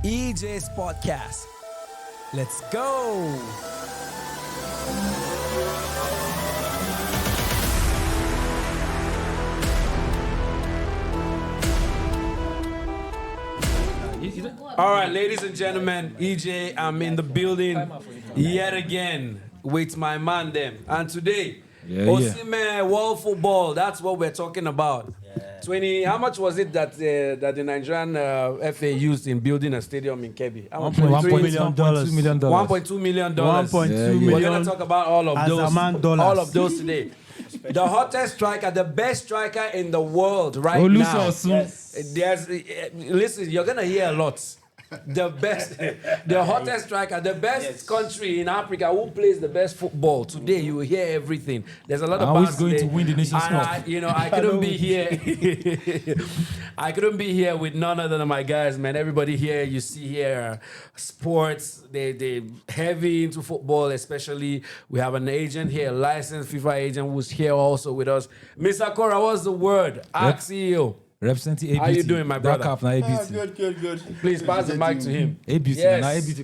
EJ's podcast. Let's go. All right, ladies and gentlemen, EJ, I'm in the building yet again with my man them. And today, Osimhen, world football, that's what we're talking about. 20, how much was it that the Nigerian FA used in building a stadium in Kebbi? $1.2 million. $1.2 million. $1.2 million. We're going to talk about all of those today. The hottest striker, the best striker in the world right now. Yes. Listen, you're going to hear a lot. The best, the hottest striker, the best country in Africa who plays the best football. Today you will hear everything. There's a lot of who's going to win the Nations Cup? I couldn't be here. I couldn't be here with none other than my guys, man. Everybody here, you see here, sports. They heavy into football, especially. We have an agent here, a licensed FIFA agent, who's here also with us. Mr. Cora, what's the word? CEO. Representing ABT. How you doing, my brother? Good. Please pass the mic to him. ABT, yes. It's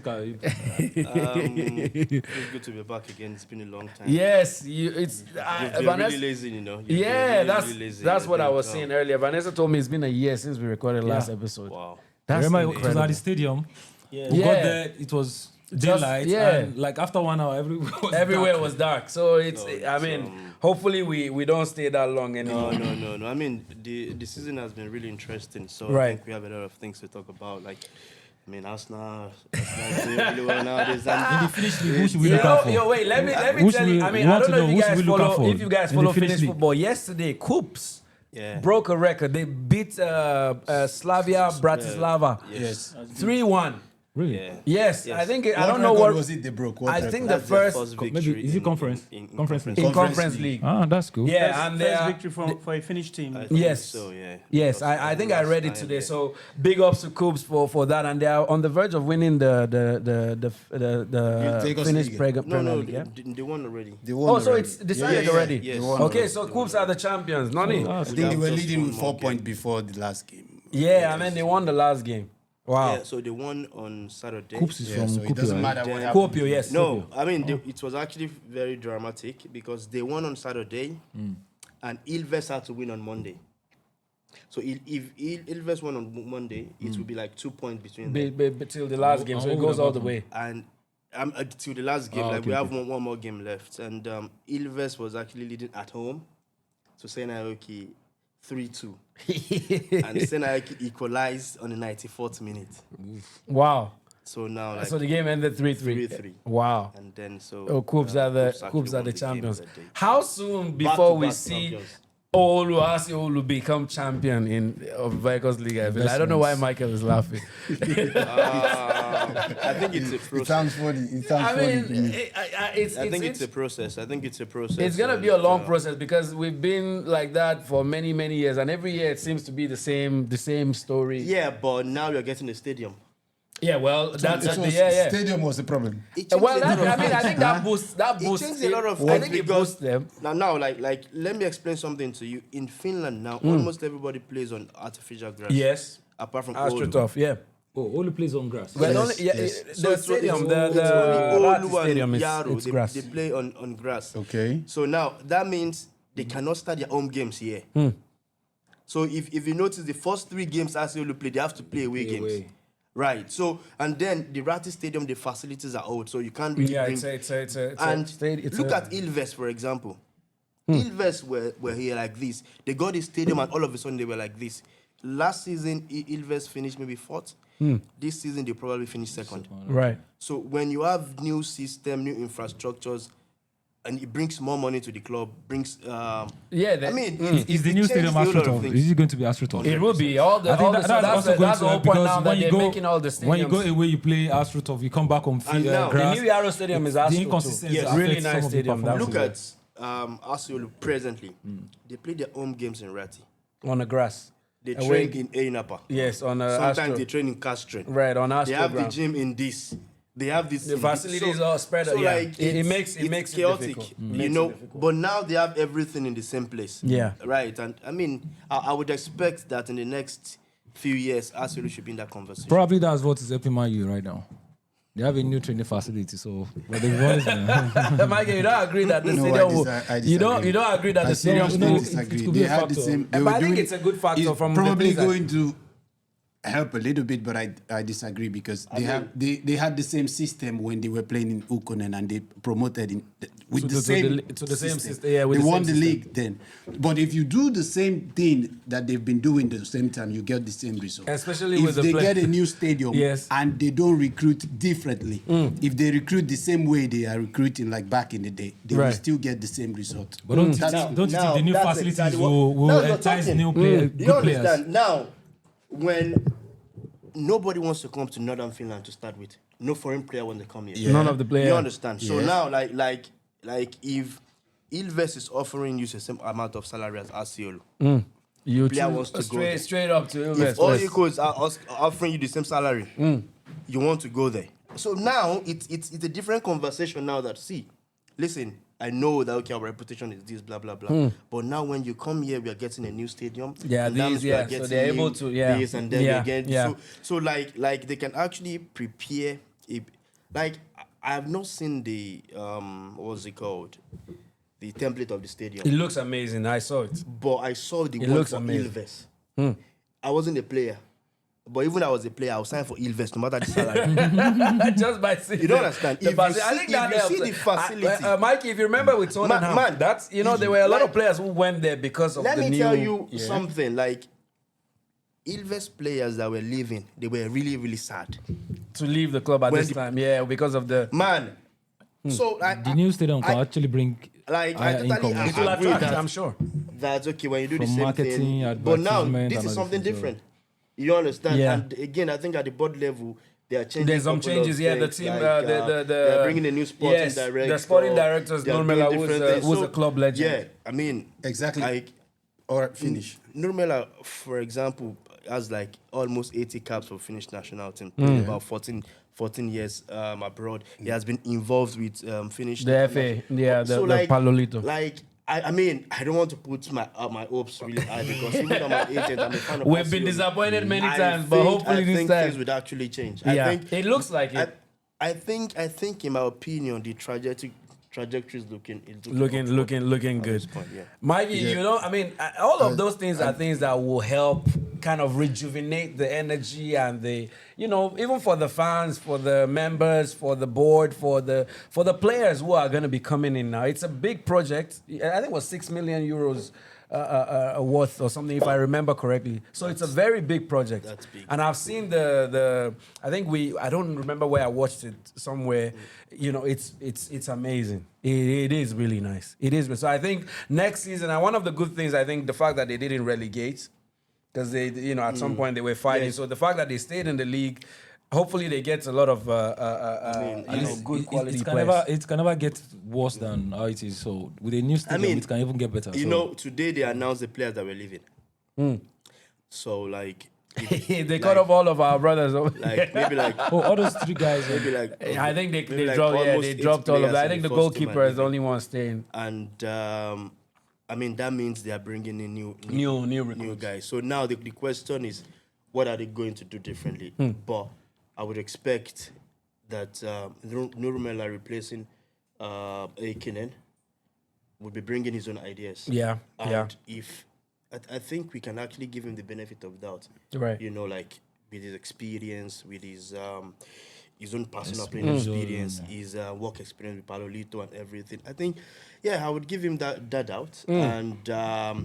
good to be back again. It's been a long time. Yes, You're really lazy, you know. That's what I was saying earlier. Vanessa told me it's been a year since we recorded last episode. Wow. That's remember it was at the stadium. Yeah. We got there, it was daylight. And like after 1 hour, everywhere was dark. So hopefully we don't stay that long anymore. No. I mean, the season has been really interesting. So I think we have a lot of things to talk about. Like, I mean, Arsenal doing really well nowadays. In the Finnish league, who should we look out for? Wait, let me tell you. I mean, I don't know if you guys follow Finnish football. Yesterday, Koops broke a record. They beat Slavia Bratislava 3-1. Really? Yeah. Yes, I think I What don't know what was it they broke. I think That's the first victory maybe is it conference? in conference league. Ah, that's cool. Yeah, and first victory for a Finnish team. Yes. So yeah. Yes, I think I read it today. So big ups to Coops for that, and they are on the verge of winning the Finnish Premier League. Yeah? They won already. So it's decided already. Yes. Okay, so Coops are the champions, Nani. I think they were leading with 4 points before the last game. Yeah, I mean they won the last game. Wow. Yeah, so they won on Saturday. Coops is from So it doesn't matter what happened. Kuopio, yes. No, I mean it was actually very dramatic because they won on Saturday, and Ilves had to win on Monday. So if Ilves won on Monday, it would be like 2 points between them. Till the last game, so it goes all the way. And till the last game, we have one more game left, and Ilves was actually leading at home. So Senayoki 3-2. And Senayoki equalized on the 94th minute. Wow. So now, So the game ended 3-3. 3-3. Wow. And then Coops are the champions. How soon before we see AC Oulu become champion of Vikings League? I don't know why Michael is laughing. I think it's a process. It sounds funny. I think it's a process. It's gonna be a long process because we've been like that for many, many years, and every year it seems to be the same story. Yeah, but now you're getting a stadium. Yeah, well, Stadium was the problem. I think that boosts. It changed a lot of things. I think it boosts them. Now, like, let me explain something to you. In Finland now, almost everybody plays on artificial grass. Yes. Apart from AstroTurf, yeah. Oulu plays on grass. Well, the stadium, the stadium is grass. They play on grass. Okay. So now that means they cannot start their home games here. So if you notice, the first 3 games AC Oulu play, they have to play away games. Right. So and then the Rati Stadium, the facilities are old, so you can't really bring. Look at Ilves, for example. Ilves were here like this. They got the stadium, and all of a sudden they were like this. Last season, Ilves finished maybe 4th. This season, they probably finished 2nd. Right. So when you have new system, new infrastructures, and it brings more money to the club, is the new stadium AstroTurf? Is it going to be AstroTurf? It will be. That's the whole point now that they're making all the stadiums. When you go away, you play AstroTurf, you come back on grass. The new Yarrow Stadium is AstroTurf. The inconsistency really nice stadium. Look at AC Oulu presently. They play their home games in Rati. On the grass. They train in Einapa. Yes, on sometimes they train in Castren. Right, on Astro. They have the gym in this. They have this. The facilities are spread out. So it makes chaotic, it But now they have everything in the same place. Yeah. Right, and I mean, I would expect that in the next few years, AC Oulu should be in that conversation. Probably that's what is helping Man U right now. They have a new training facility, so but the voice. Mike, you don't agree that the No, stadium will, I disagree. you don't agree that I the stadium seriously will, disagree. it could be They a had the factor. same. But I think it's a good factor it's from the probably place that- going to help a little bit, but I disagree because they had the same system when they were playing in Ukonen and they promoted with To the the same system, yeah, with they the won same the system. league then. But if you do the same thing that they've been doing at the same time, you get the same result. Especially if with the they play- get a new stadium Yes. and they don't recruit differently. If they recruit the same way they are recruiting like back in the day, they will Right. still get the same result. But don't you Now, think the new that's facilities exactly will now you're entice talking. new You good players? understand? Now, when nobody wants to come to Northern Finland to start with, no foreign player when they come here. Yeah. None of the players. You understand? So Yes. now, like if Ilves is offering you the same amount of salary as AC Oulu, You player choose wants to go there. straight up to if Ilves. all equals are offering you the same salary, you want to go there. So now it's a different conversation now that, see, listen, I know that, okay, our reputation is this, blah, blah, blah. But now when you come here, we are getting a new stadium. Yeah, and that means we are so getting they're able new to, yeah. this, and then Yeah, again. yeah. So like they can actually prepare, like, I have not seen the, what's it called? The template of the stadium. It looks amazing. I saw it. But I saw the It one looks for amazing. Ilves. I wasn't a player. But even I was a player, I was signed for Ilves no matter the salary. Just by seeing You don't understand. the If you facility. see- I think if that you helps. see the facility- Mike, if you remember with Tottenham, Man, that's there were a lot of like- players who went there because of Let the me new. tell you something. Like, Ilves players that were leaving, they were really, really sad. to leave the club at When this the- time, yeah, because of the. Man. So, The new stadium can actually bring I higher totally income. It will agree attract, that, I'm sure. that's okay when you do the From same marketing, thing. But now, advertisement this and is something everything, so- different. You understand? Yeah. And again, I think at the board level, they are changing. There's some couple changes, of yeah. The things, team, like, they're bringing a new sporting director. The sporting director is They are Nurmela, doing different things. who's a So, club legend. Yeah, I mean, Exactly. like, Or finish. Nurmela, for example, has like almost 80 caps for Finnish national team. About 14 years abroad. He has been involved with Finnish. The FA, yeah, the like, Palolito. Like, I mean, I don't want to put my hopes really high because even though I'm an agent, I'm a fan of We've been Barcelona. disappointed many I times, but think- hopefully I this think time. things would actually change. Yeah, I think it looks like it. I think, in my opinion, the trajectory is Looking good. point, yeah. Mikey, Yeah. you know, I mean, all of those things are things that will help kind of rejuvenate the energy and the, you know, even for the fans, for the members, for the board, for the players who are going to be coming in now. It's a big project. I think it was 6 million euros worth or something, if I remember correctly. So it's a very big project. That's big. And I've seen I don't remember where I watched it somewhere. You know, it's amazing. It is really nice. It is. So I think next season, and one of the good things, I think the fact that they didn't relegate, because they, you know, at some point they were fighting. Yes. So the fact that they stayed in the league, hopefully they get a lot of good quality players. It can never get worse than how it is. So with a new stadium, mean, it can even get better. You so. know, today they announced the players that were leaving. So like, They cut off all of our brothers. like maybe like Oh, all those three guys. maybe like I think maybe they like dropped. Yeah, almost they 8 dropped all of players that. I in think the the first team goalkeeper are is the only one staying. and I mean that means they are bringing in new New recruits. guys. So now the question is, what are they going to do differently? But I would expect that Nurmela replacing Aikinen would be bringing his own ideas. Yeah, And yeah. if I think we can actually give him the benefit of doubt. Right. You know, like with his experience, with his own personal playing experience, his work experience with Palolito and everything. I think, yeah, I would give him that doubt. And I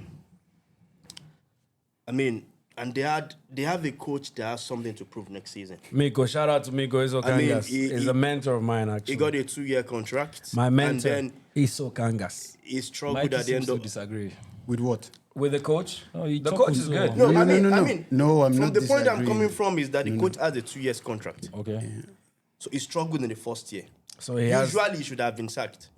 mean, and they have a coach that has something to prove next season. Miko, shout out to Miko Isokangas. He's a mentor of mine, actually. He got a 2-year contract. My mentor, And then Isokangas. he struggled Mikey at the seems end to of. disagree. With what? With the coach? Oh, he The chuckles coach is so good. hard. No, No, I no, mean, no, I no. mean, No, I'm from not the point I'm disagreeing. coming from is that the coach has a 2-year contract. Okay. So he struggled in the first year. So he has... Usually he should have been sacked.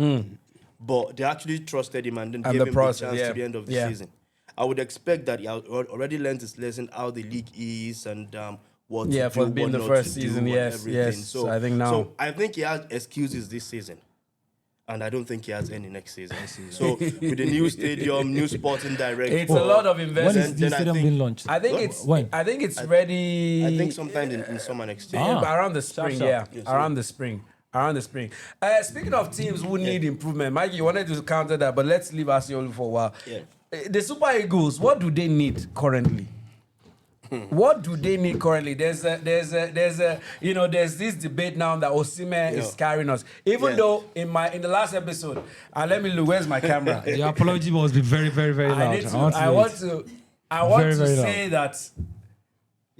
But they actually trusted him and then And gave the him process, the chance yeah. to the end of the Yeah. season. I would expect that he already learned his lesson, how the league is and what Yeah, to for do, being what the not first to season, do, and yes, everything. yes. So I think now- So I think he has excuses this season. And I don't think he has any next season. So with the new stadium, new sporting director, it's a lot of investment. When is the stadium being launched? I think it's ready. I think sometime in summer next year. Around the spring, around the spring. Speaking of teams who need improvement, Mike, you wanted to counter that, but let's leave AC Oulu for a while. Yeah. The Super Eagles, what do they need currently? What do they need currently? There's this debate now that Osimhen is carrying us. Even though in the last episode, let me look. Where's my camera? Your apology must be very, very, very loud. I want to say that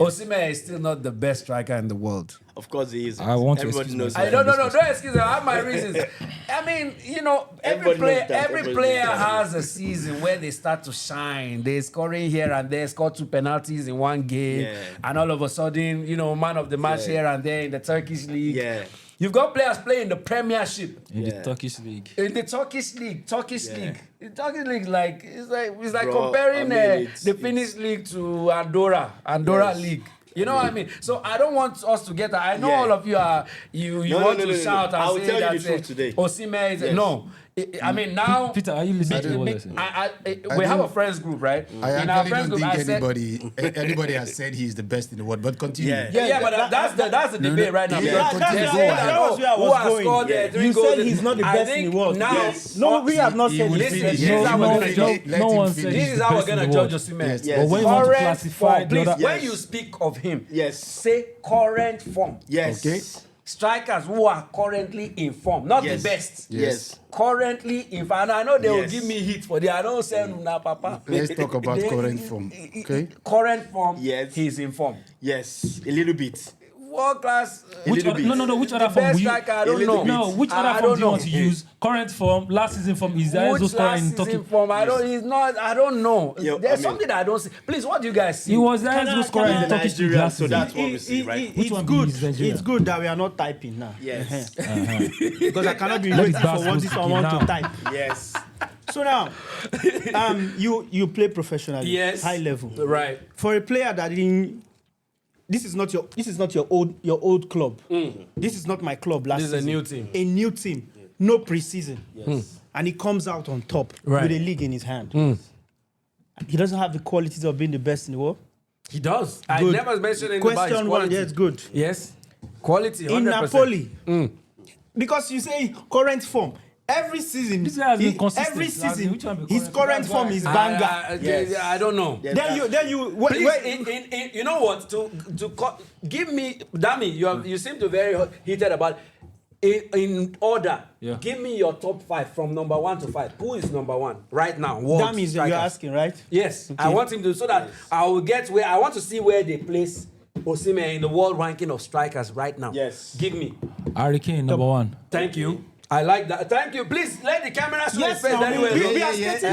Osimhen is still not the best striker in the world. Of course he is. Everybody knows. Don't excuse me. I have my reasons. I mean, every player has a season where they start to shine. They're scoring here and there, score 2 penalties in one game, and all of a sudden, man of the match here and there in the Turkish league. Yeah. You've got players playing in the Premiership. In the Turkish league. In the Turkish league. The Turkish league, it's like comparing the Finnish league to Andorra league. You know what I mean? So I don't want us to get. I know all of you are. You want to shout and say that Osimhen is no. I mean now. Peter, are you listening to what I said? We have a friends group, right? I actually don't think anybody has said he's the best in the world. But continue. Yeah, but that's the debate right now. That was where I was going. You said he's not the best in the world. No, we have not said this. No one said this is how we're gonna judge Osimhen. But when you want to classify, when you speak of him, say current form. Yes. Okay. Strikers who are currently in form, not the best. Yes. Currently in form. And I know they will give me heat for that. I don't say no, Papa. Let's talk about current form. Okay. Current form. Yes. He's in form. Yes. A little bit. World class. Which other form? Striker, I don't know. No, which other form do you want to use? Current form, last season form. Is there which last season form? I don't know. There's something that I don't see. Please, what do you guys see? He was there as scorer in Turkish league last season. So that's what we see, right? It's good that we are not typing now. Yes. Because I cannot be waiting for what this one want to type. Yes. So now, you play professionally, high level, right? For a player that didn't. This is not your old club. This is not my club last season. This is a new team. A new team. No preseason. Yes. And he comes out on top with a league in his hand. He doesn't have the qualities of being the best in the world. He does. Good. I never mentioned anything about his quality. Question one, yes, good. Yes. Quality, 100%. In Napoli. Because you say current form. Every season, this guy has been consistent. Every season, his current form is banger. I don't know. Then you. Please, you know what? Give me, Dami. You seem to be very heated about. In order, give me your top 5 from number 1 to 5. Who is number 1 right now? Dami is you're asking, right? Yes, okay. I want him to so that I will get where I want to see where they place Osimhen in the world ranking of strikers right now. Yes, give me. Harry Kane, number 1. Thank you. I like that. Thank you. Please let the camera show his face very well. We are stating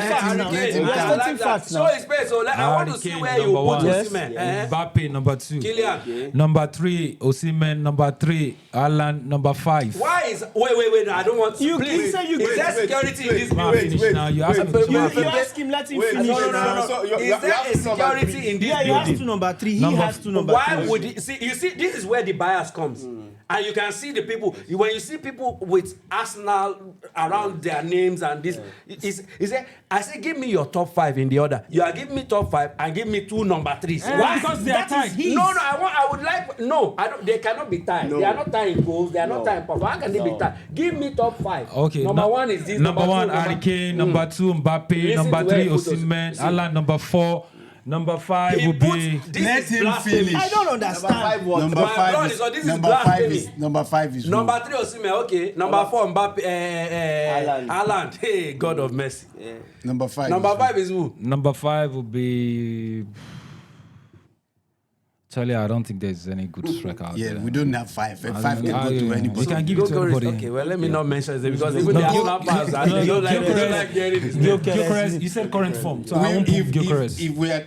facts now. Show his face. So I want to see where you put Osimhen. Mbappe, number 2. Kylian. Number 3. Osimhen, number 3. Haaland, number 5. Why is... Wait. I don't want... Please. Is there security in this building? Now you ask him, let him finish. No. Is there a security in this building? Yeah, he has to number 3. He has to number 3. Why would he... See, you see, this is where the bias comes. And you can see the people, when you see people with Arsenal around their names and this, I say, give me your top 5 in the order. You are giving me top 5 and give me 2 number 3s. Why? Because they are tied. They cannot be tied. No. They are not tied in goals. They are not tied in power. How can they be tied? Give me top 5. Okay. Number 1 is this. Number 1, Harry Kane. Number 2, Mbappe. Number 3, Osimhen. Haaland, number 4. Number 5 will be. Let him finish. I don't understand. Number 5 is. Number 5 is. Number 3 Osimhen. Okay. Number 4 Mbappe. Haaland. Hey, God of mercy. Yeah. Number 5. Number 5 is who? Number 5 will be. Charlie, I don't think there's any good striker out there. Yeah, we don't have 5. 5 can go to anybody. We can give it to anybody. Okay, well, let me not mention it because even the Arsenal fans, they don't like hearing this. Gyökeres, you said current form, so I won't put Gyökeres.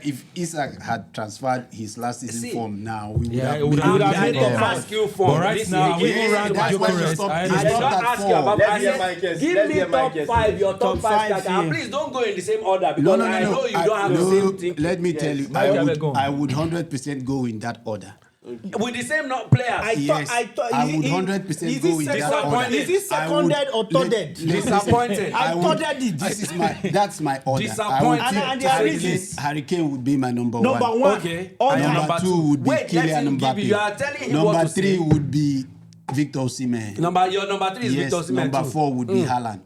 If Isak had transferred his last season form now, we would have made top 5 skill form. But right now, we don't rank Gyökeres. I did not ask you about that. Give me top 5, your top 5 striker. And please don't go in the same order because I know you don't have the same thing. Let me tell you, I would 100% go in that order. With the same players. I thought I would 100% go with that order. Is he seconded or thirded? Disappointed. I thirded it. That's my order. Disappointed. And there are reasons. Harry Kane would be my number one. Number one. Okay. Number two would be Kylian Mbappe. You are telling him what Number to three say. would be Victor Osimhen. Your number 3 is Victor Osimhen. Number 4 would be Haaland.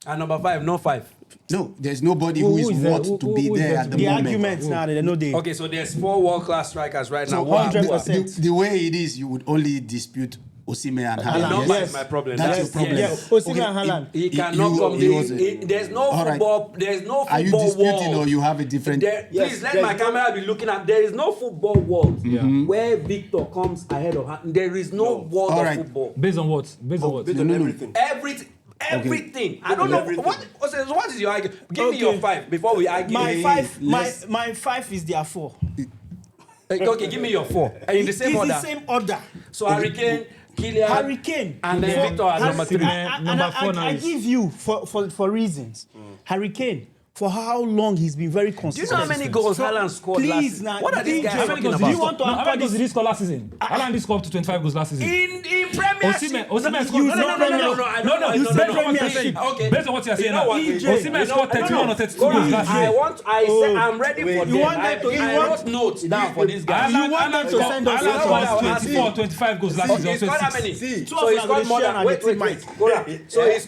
And number 5, no 5. No, there's nobody who is worth to be there at the moment. The arguments now, they know they. Okay, so there's 4 world-class strikers right now. So 100%. The way it is, you would only dispute Osimhen and Haaland. That's my problem. That's your problem. Yes. Osimhen and Haaland. He cannot come. There's no football. There's no football. Are you disputing world. or you have a different? Please let my camera be looking at. There is no football world where Victor comes ahead of Haaland. There is no world of football. Based on what? Based on what? Based on everything. Everything. I don't know what is your argument. Give me your 5 before we argue. My 5 is their 4. Okay, give me your 4. And in the same order. It's the same order. So Harry Kane, Kylian, Harry Kane, and then Victor at number 3. Number 4 now I give you for reasons. Harry Kane, for how long he's been very consistent. Do you know how many goals Haaland scored last season? What are these guys talking about? Do you want to how many goals did he score last season? Haaland did score up to 25 goals last season. In Premiership? Osimhen scored. No. You said Premiership. Okay. Based on what you are saying now, Osimhen scored 31 or 32 goals last season. I'm ready for them. I wrote notes down for this guy. You want them to send us Haaland scored 24 or 25 goals last season. He scored how many? See, So he scored more than. Wait. So Yeah. he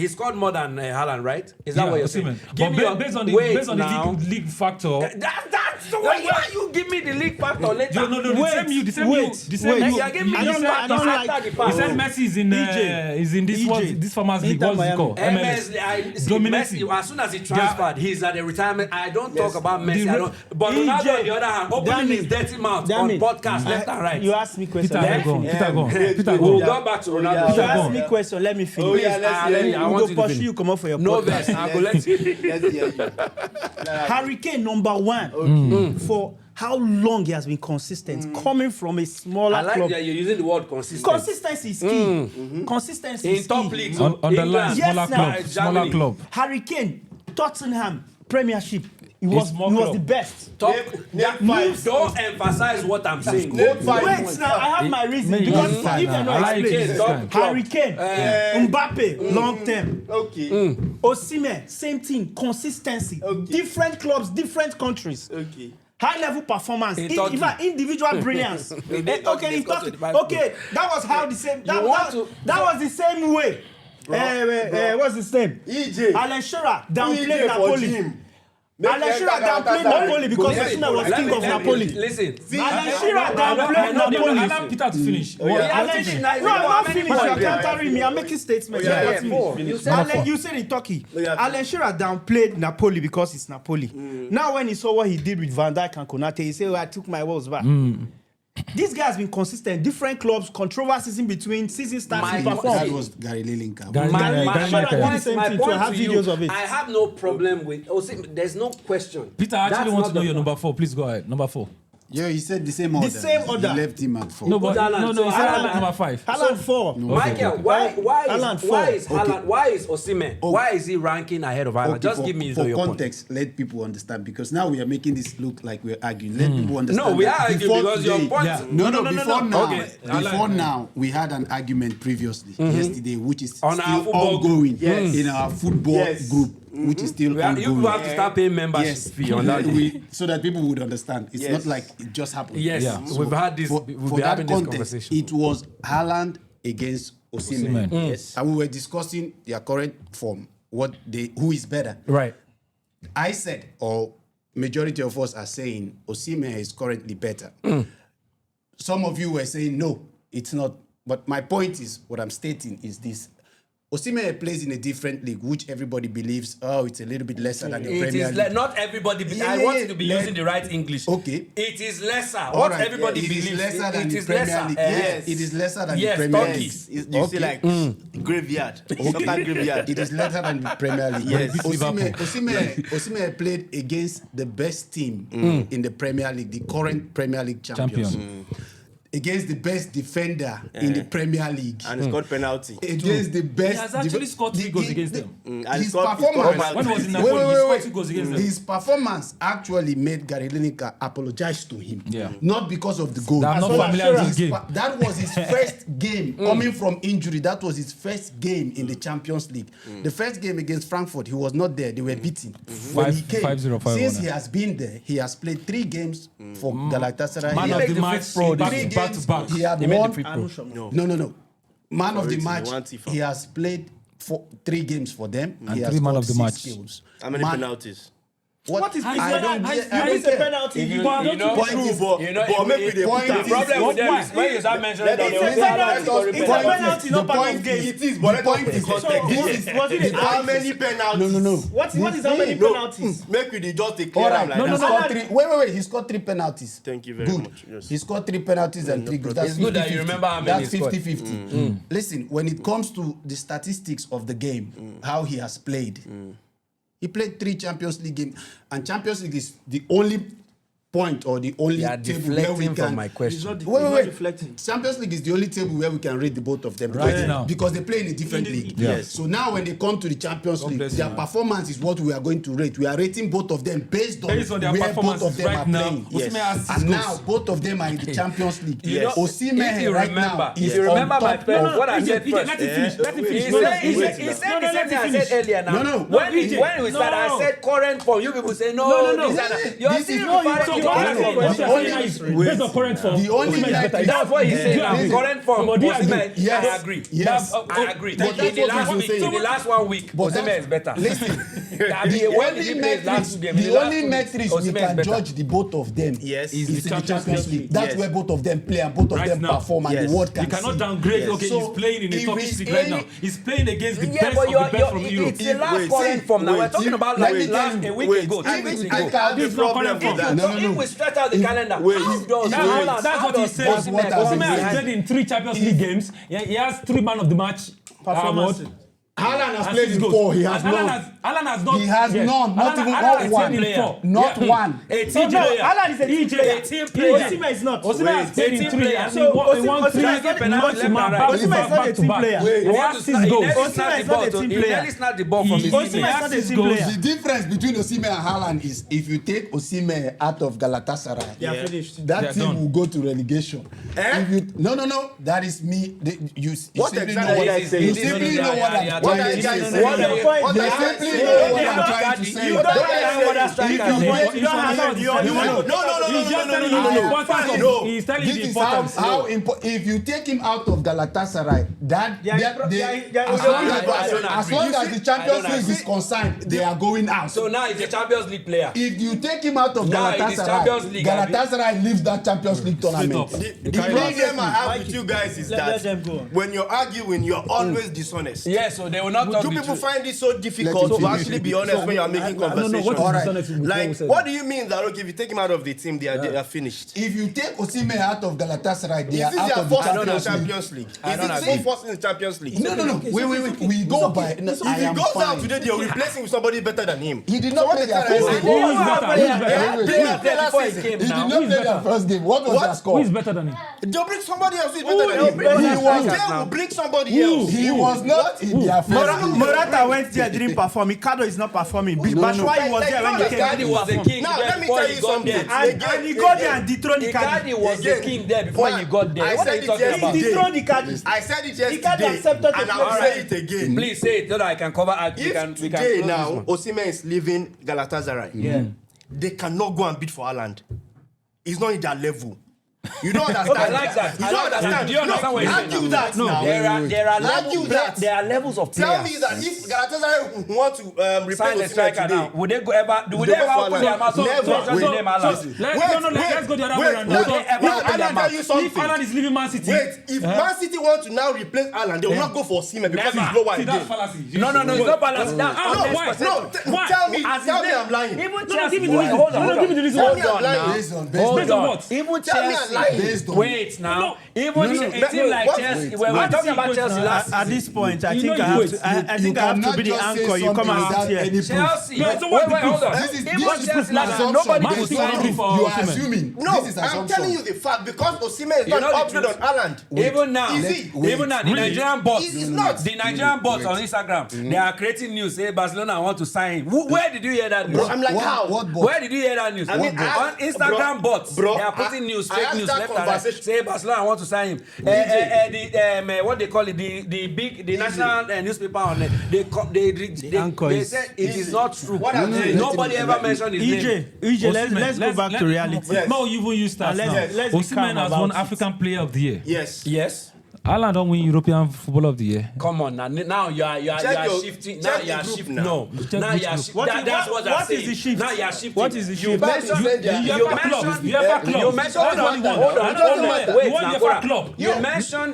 scored more than Haaland, right? Is that what you're saying? But based on the league factor. That's the way. Why you give me the league factor later? No. The same you. You're giving me the factor after the He said pass. Messi is in this farmers league. What's it called? Messi, as soon as he transferred, he's at a retirement. I don't talk about Messi. But Ronaldo, on the other hand, opening his dirty mouth on podcast left and right. You asked me question. Peter, We'll go back to Ronaldo. You asked me question. Let me finish. I want you to pursue you. Come up for your No podcast. verse. I will let you. Harry Kane, number 1 for how long he has been consistent, coming from a smaller I like club. that you're using the word consistent. Consistency is key. Consistency In is top key. leagues. on the line, Yes, smaller club. Harry Kane, Tottenham, Premiership. He was the best. Don't emphasize what I'm saying. Wait, now I have my reason. Because if they're not explained, Harry Kane, Mbappe, long term. Okay. Osimhen, same thing, consistency. Different clubs, different countries. Okay. High level performance, In Turkey. individual brilliance. Okay, that was how the same. That was the same way. What's his name? EJ. Alan Shearer downplayed Napoli. Alan Shearer downplayed Napoli because Osimhen was king of Napoli. Listen. Alan Shearer downplayed Napoli. Allow Peter to finish. No, I'm not finished. You're countering me. I'm making statements. You said in Turkey. Alan Shearer downplayed Napoli because it's Napoli. Now when he saw what he did with Van Dijk and Konate, he said, I took my words back. This guy has been consistent. Different clubs, controversies in between, season starts, That was Gary Lineker. My point have to you, videos of it. I have no problem with Osimhen. There's no question. Peter, I actually That's want not to know the your point. number 4. Please go ahead. Number 4. Yeah, he said the same order. same order. He left him at 4. No, but Haaland. he said Haaland. number 5. Haaland 4. Michael, why is Osimhen? Okay. Why is he ranking ahead of Haaland? Just give me for your context. Let people understand, because now we are making this look like we're arguing. Let people understand. No, we that are arguing before because your today- point. Yeah. No. Before now, Okay. before now, we had an argument previously yesterday, which is On our still football ongoing Yes. in our football group, which is still You ongoing. people have to start paying membership fee on that. So that people would understand. It's not like it just happened. Yes, we've had this. For We've that been having this context, conversation. it was Haaland against Osimhen. Yes. And we were discussing their current form, who is better. Right. I said, or majority of us are saying, Osimhen is currently better. Some of you were saying, no, it's not. But my point is, what I'm stating is this. Osimhen plays in a different league, which everybody believes, it's a little bit lesser than the Premier League. Not everybody. I want you to be using the right English. Okay. It is lesser. All What right, everybody it believes. is lesser than It the is Premier lesser. League. Yes. It is lesser than Yes, the Premier Turkey. League. You see, like graveyard. Soccer graveyard. It is lesser than the Premier League. Yes. Osimhen played against the best team in the Premier League, the current Premier League champions. against the best defender in the Premier League. And he scored penalty. Against the best. He has actually scored 3 goals against them. And His he scored performance. When he was in Napoli, he scored 2 goals against them. His performance actually made Gary Lineker apologize to him. Yeah. Not because of the goal. They are not familiar with the game. That was his first game coming from injury. That was his first game in the Champions League. The first game against Frankfurt, he was not there. They were beaten. When he came, 5-0, 5-1. since he has been there, he has played 3 games for Galatasaray. Man He of had the match, back to back. He had He made won. the free throw. No. Man of the Sorry, match. one FIFA. He has played 3 games for them. And He has 3 man scored of the 6 match. goals. How many penalties? What is I don't get. I You don't miss a care. penalty. If you You know, True, but maybe they point put is- the problem with them is when you start mentioning that It's they a will say Haaland penalty. scored a It's a penalty. penalty, not part of is- game. It is, but the point is- context. Was it How a many penalties? No. What is how many penalties? Make we dey just take All clear right. am like No. that. Scored 3. Wait. He scored 3 penalties. Thank you very Good. much. Yes. He scored 3 penalties and 3 goals. That's It's good that you 50-50. remember how many That's he scored. 50-50. Listen, when it comes to the statistics of the game, how he has played, he played 3 Champions League games, and Champions League is the only point or the only You are table where we deflecting can. from my question. Wait. Deflecting. Champions League is the only table where we can rate the both of them Right now. because they play in a different league. Yes. So now when they come to the Champions League, bless their you, man. performance is what we are going to rate. We are rating both of them based on Based on their where both of performances them are right now, playing. Osimhen has 6 And goals. now both of them are in the Champions League. You know, if Osimhen you right remember, now if is you remember on my top. friend, what I said EJ, first. let him finish. Let him He finish. said No, the let him same finish. thing I said earlier now. No. When EJ, we started, I said current form. You people say no. No. This and that. You're This still is- referring So to what current form. you're saying is based on current form. The only Osimhen is better. metric- That's what he's saying now. Listen. Current form. But do you agree? Osimhen, Yes. I agree. Yes. I agree. But In that's the what last he's week, saying. in the last 1 week, But Osimhen that's- is better. Listen, I mean, the when only he plays last metrics, two games, the last only 2 metrics we Osimhen is can better. judge the both of them Yes. is the in the Champions Champions League. League. That's Yes. where both of them play and both of Right them now. perform and Yes. the world can You cannot see. downgrade. Yes. Okay, So, he's playing in the if Turkish he's league right playing- now. He's playing against the Yeah, best but of the best from it's Europe. the last Wait, current form now. We're wait, talking about let like me last tell a you, week wait, ago, 2 even weeks I ago. can't This is the not problem current with form. that. So if we stretch out the calendar, wait, how does if- Haaland? That's how what he's does saying. That's what Osimhen I'm come Osimhen has saying. behind? played in 3 Champions League games. He has 3 man of the match Performance. award. Haaland has And played 6 in goals. 4. He has And none. Haaland has not. He has yes. none. Not Haaland- even Haaland not has one. played in 4. Not one. A No, team no, player. Haaland is a team player. A team player. Osimhen is not. Osimhen has played in team 3 player. and So he won Osimhen 3 is not a penalty left and right. Osimhen is not a team player. He He wants has to 6 snap- goals. He nearly Osimhen snapped is the not ball a to- team he player. nearly snapped the ball from his Osimhen is teammate. not a Six team goals. player. The difference between Osimhen and Haaland is if you take Osimhen out of Galatasaray, They are finished. that They are team done. will go to relegation. If you, no. That is me. You What simply exactly know what are I you say. saying? You simply know what I'm What trying are to you say. guys What saying? are you- What They are you simply saying? know what They I'm don't trying to have- say. you don't have what that If striker you said. wait, you don't have Osimhen the is you not- want He's just telling you I the am importance fine. of. He's telling you This the is importance. how if you take him out of Galatasaray, that They are- they- they are- as they are- long I don't as agree. long as the I Champions don't League is agree. concerned, they are going out. So now he's a Champions League player. If you take him out of Now it is Champions Galatasaray, League, Galatasaray leaves that Champions League tournament. up. The problem I have with you guys is Let that them go. when you're arguing, you're always dishonest. Yes, so they will not talk Do the people truth. find it so Let difficult him to finish. actually be honest when you're making I don't know conversations? what is Alright. dishonest before we Like, said what that. do you mean that okay, if you take him out of the team, they are finished? If you take Osimhen out of Galatasaray, they Is are this out their of the first in the Champions League. Champions League? I Is don't it agree. so first in the Champions League? No. Wait. We go by. No, If I he am goes out fine. today, they'll replace him with somebody better than him. He did not play their first game. Who is better? Who is better? Wait. They didn't play last Before he season. came He now. did not play their first game. What was their Who score? is better than him? They'll bring somebody else who is Who better is than him. better than They strikers will bring somebody else. He was not in their first game. Morata went there, didn't perform. Ricardo is not performing. Batshuayi was there when he came. Icardi was the king Now, there let me before tell he you got something. there. And he got there and dethroned Icardi. Icardi was the Again. king there before he got there. I What are said you it talking yesterday. about? He dethroned Icardi. I said it Icardi yesterday, accepted and to I will play. say it again. Please say it so that I can cover. We If can today close now this one. Osimhen is leaving Galatasaray, they cannot go and bid for Haaland. He's not in that level. You don't understand. I like that. You I don't like that. understand. Do you understand what you're saying Argue now? that now. There are Argue levels. that. There are levels of Tell players. me that if Galatasaray want to replace Sign the Osimhen striker today, now. Would they go ever? Would they They go ever for put their Haaland. mouth Never. on Wait, the name Haaland? Let's go the other way around. wait, Would they ever wait, open their let me tell mouth? you If something. Haaland is leaving Man City, Wait, if Man City want to now replace Haaland, they will not go for Osimhen because Never. he's lower see that's again. fallacy. No, it's not balanced. Now, why? Why? Tell me As I'm his name- lying. Even No, Chelsea. give me the reason. Hold on, No, hold give me on. the reason. Tell me Hold I'm on lying. now. Based on Hold Based on on. what? Even Tell me I'm Chelsea. Chelsea. Wait now. Even a team like Chelsea, when we're talking about Chelsea last at this point, I think I have to be the anchor. You come and sit here. Chelsea. Wait, hold on. Even Chelsea last season, nobody was signing for You are assuming. No, This is I'm assumption. telling you the fact because Osimhen is You not know the upgrade on truth. Haaland. Even now, the Nigerian bots, He's not. the Nigerian bots on Instagram, they are creating news. Say Barcelona want to sign him. Where did you hear that news? Bro, I'm like, how? Where did you hear that news? I mean, on Instagram bots, they are putting news, fake news left and right. Say Barcelona want to sign him. What they call it, the national newspaper on it. They said it is not true. Nobody ever mentioned his name. EJ, let's go back to reality. No, you even use that now. Osimhen has won African Player of the Year. Yes. Haaland don't win European Footballer of the Year. Come on now you are shifting. Now you are shifting. No. Now you are shifting. That's what I'm saying. What is the shift? Now you are shifting. What is the shift? You mentioned wait. You mentioned.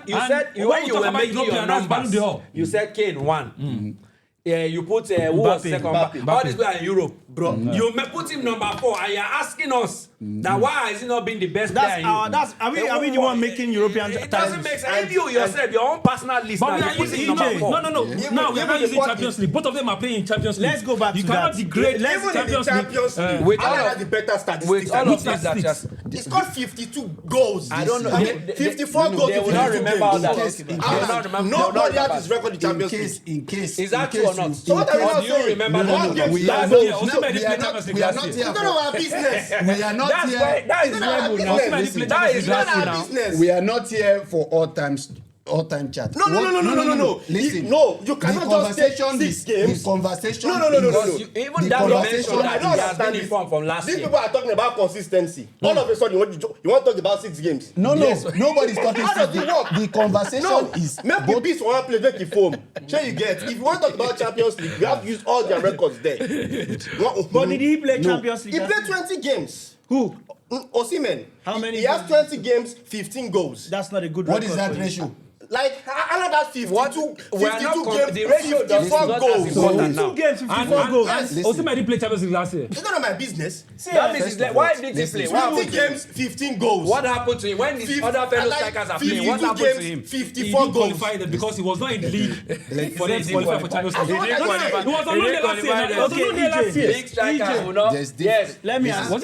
You said when you were making your numbers. You said Kane won. Yeah, you put who was second? All these people are in Europe, bro. You put him number 4, and you're asking us that why has he not been the best player in Europe? Are we the one making European? It doesn't make sense. If you yourself, your own personal list, But we now are you put using him number 4. No. Now we are not using Champions League. Both of them are playing in Champions League. Let's go back you to cannot that. degrade Even in the Champions League. With Haaland all has the better statistics. with all of these that just He scored 52 goals. I don't know. I mean, 54 goals. They will not remember all that. Nobody has his record in Champions League. In case, Is that true or not? So what are you Or not do you saying? remember One that? game we last are year. not Osimhen we played are Champions League not last here. year. It's none of our business. We are not That's why here. that is It's none of our level now. business. That is None of level our now. business. We are not here for all-time chat. No. Listen, You cannot just take 6 games. The conversation. No. Even that you mentioned that he has been informed from last These year. people are talking about consistency. All of a sudden, you want to talk about 6 games. Nobody's talking. How does it work? The conversation is Make the beast for one place, make it foam. Sure you get. If you want to talk about Champions League, you have to use all their records there. But did he play Champions League? He played 20 games. Who? Osimhen. How many He has 20 games, 15 goals. That's not a good What record is that for you. ratio? Like, Haaland has 52 We are not games, the ratio does 54 not goals. as important now. 2 games, 54 goals. Osimhen didn't play Champions League last year. It's none of my business. That means it's like, why did he play? What 20 happened to him? games, 15 goals. What happened to him when his other fellow strikers are playing? What 52 happened to games, him? 54 He goals. qualified because he was not in the league for them to qualify for Champions League. He didn't qualify. He was on loan last year. He was on loan last year. Big striker will not. Yes. Let me ask you.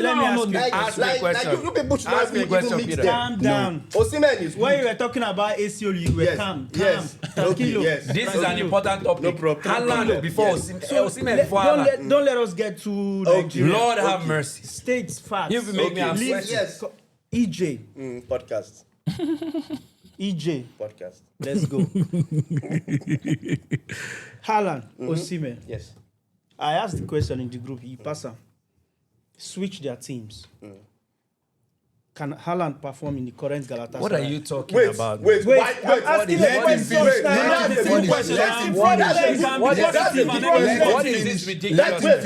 Ask me a question. You people should not Ask me a even question, mix Peter. them. Calm down. Osimhen is When you were talking about AC Oulu, you were Yes. calm. Yes. Tranquilo. Yes. This is an important topic. No problem. Haaland before Osimhen before Haaland. Don't let us get too Nigerian. Lord have mercy. States facts. You make me have Leave- sweat. Yes. EJ. Podcast. EJ. Podcast. Let's go. Haaland, Osimhen. Yes. I asked the question in the group. You pass them. Switch their teams. Can Haaland perform in the current Galatasaray? What are you talking Wait. about? I'm asking Let a him question. finish. now. Let him finish. What is this ridiculous? Let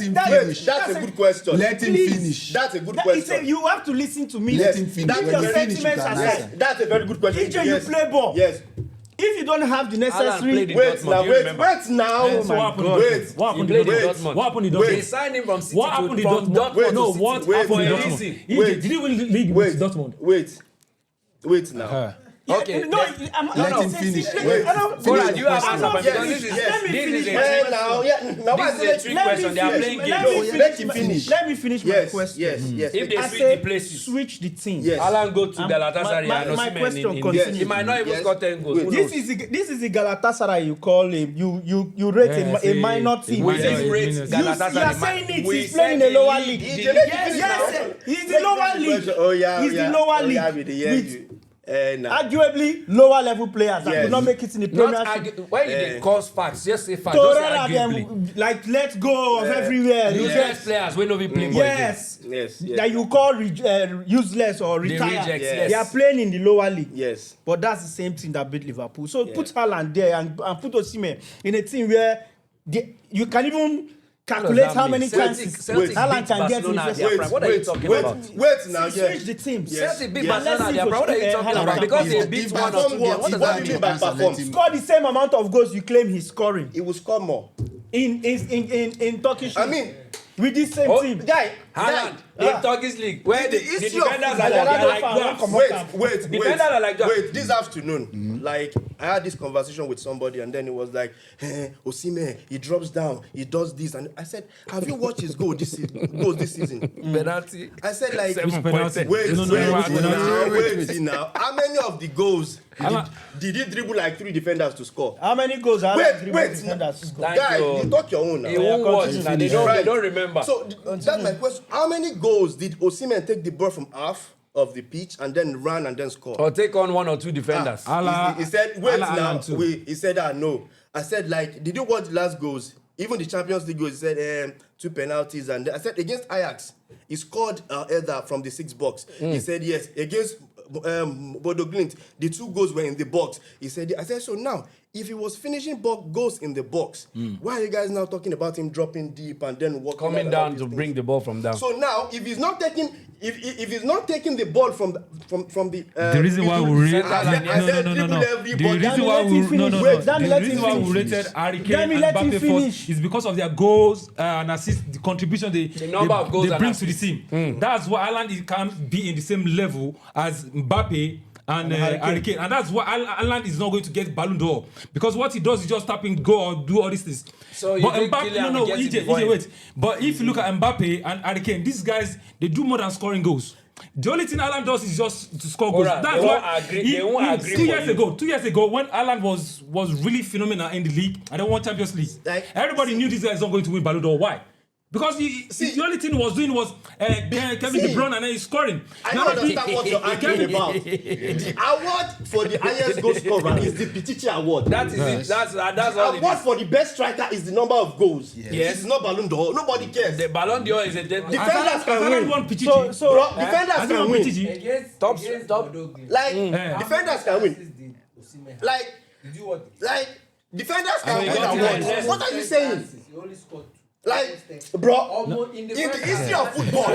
him finish. That's a good question. Let him finish. That's a good It's question. you have to listen to me. Let him finish. If When your you finish, you sentiments can are answer. set, That's a very good question. EJ, you play ball. Yes. If you don't have the necessary, played in Wait Dortmund, now. do you Wait remember? now. So what happened in Wait. Dortmund? What He happened played in in Dortmund? Dortmund. What happened in They Dortmund? signed him from City What happened in from Dortmund? Dortmund No, to what City. happened in Wait. Dortmund? Wait. Did he win league with Dortmund? Wait now. Okay. no, Let him finish. Konrad, you have I'm answered not because finished. this Let me is finish. a Hey, trick. now, This is a trick question. They are playing games. Let him finish. my Yes. question. Yes. If they I switch said the places, switch the team. Yes. Haaland go to Galatasaray my- and my Osimhen question in continues. he might not even Yes. score 10 goals. Who This knows? is the Galatasaray you call him. You rate a minor team. We Yeah, didn't yeah, rate yeah. You are Galatasaray. saying it. We He's playing said in the lower the league. league. Yes, he's the lower league. Oh yeah. He's the lower league. With Arguably lower level players that Yes. could not make it in the Not Premiership. when you dey cause facts, just say facts. Don't say Torreira arguably. them like let go of everywhere. Useless players wey no be play ball again. Yes. Yes. That you call useless or retired. rejects, yes. They are playing in the lower league. Yes. But that's the same team that beat Liverpool. So put Haaland there and put Osimhen in a team where you can even calculate how many chances Haaland can get in the first half. What are you talking about? Wait now. Switch the teams. Celtic beat Yes. Barcelona. Let's see What are you if talking Haaland about? can Because they perform. beat If one or two perform games. what? What does What that do you mean? mean by perform? Score the same amount of goals you claim he's scoring He will score more. in Turkish. I mean, with this same team. guy, Haaland in Turkish league, where the defenders are like, wait. Defenders are like that. Wait, this afternoon, like I had this conversation with somebody, and then it was like, Osimhen, he drops down, he does this, and I said, have you watched his goals this season? Penalty. I said like, wait now. How many of the goals did he dribble like 3 defenders to score? How many goals are Wait, defenders to score? Guys, you talk your own now. He won't watch. They don't remember. So that's my question. How many goals did Osimhen take the ball from half of the pitch and then run and then score? Or take on 1 or 2 defenders. He said, wait now. He said, no. I said, like, did you watch the last goals? Even the Champions League goals, he said 2 penalties. And I said, against Ajax, he scored either from the 6 box. He said, yes. Against Bodo Glimt, the 2 goals were in the box. He said, I said, so now, if he was finishing goals in the box, why are you guys now talking about him dropping deep and then coming down to bring the ball from down? So now, if he's not taking, if he's not taking the ball from the reason why we rate the reason why we rated Harry Kane and Mbappe first is because of their goals and assists, the contribution they bring to the team. That's why Haaland can't be in the same level as Mbappe and Harry Kane. And that's why Haaland is not going to get Ballon d'Or. Because what he does is just tap in, go or do all these things. So but Mbappe, EJ, wait. But if you look at Mbappe and Harry Kane, these guys, they do more than scoring goals. The only thing Haaland does is just to score goals. That's why they won't agree. 2 years ago, when Haaland was really phenomenal in the league and they won Champions League, everybody knew this guy is not going to win Ballon d'Or. Why? Because the only thing he was doing was Kevin De Bruyne and then he's scoring. I don't understand what you're arguing about. The award for the highest goal scorer is the Pichichi Award. That is it. That's all the award for the best striker is the number of goals. Yes. It's not Ballon d'Or. Nobody cares. The Ballon d'Or is a defenders can win. Defenders can win. Top. Defenders can win. Defenders can win awards. What are you saying? Bro, in the history of football, I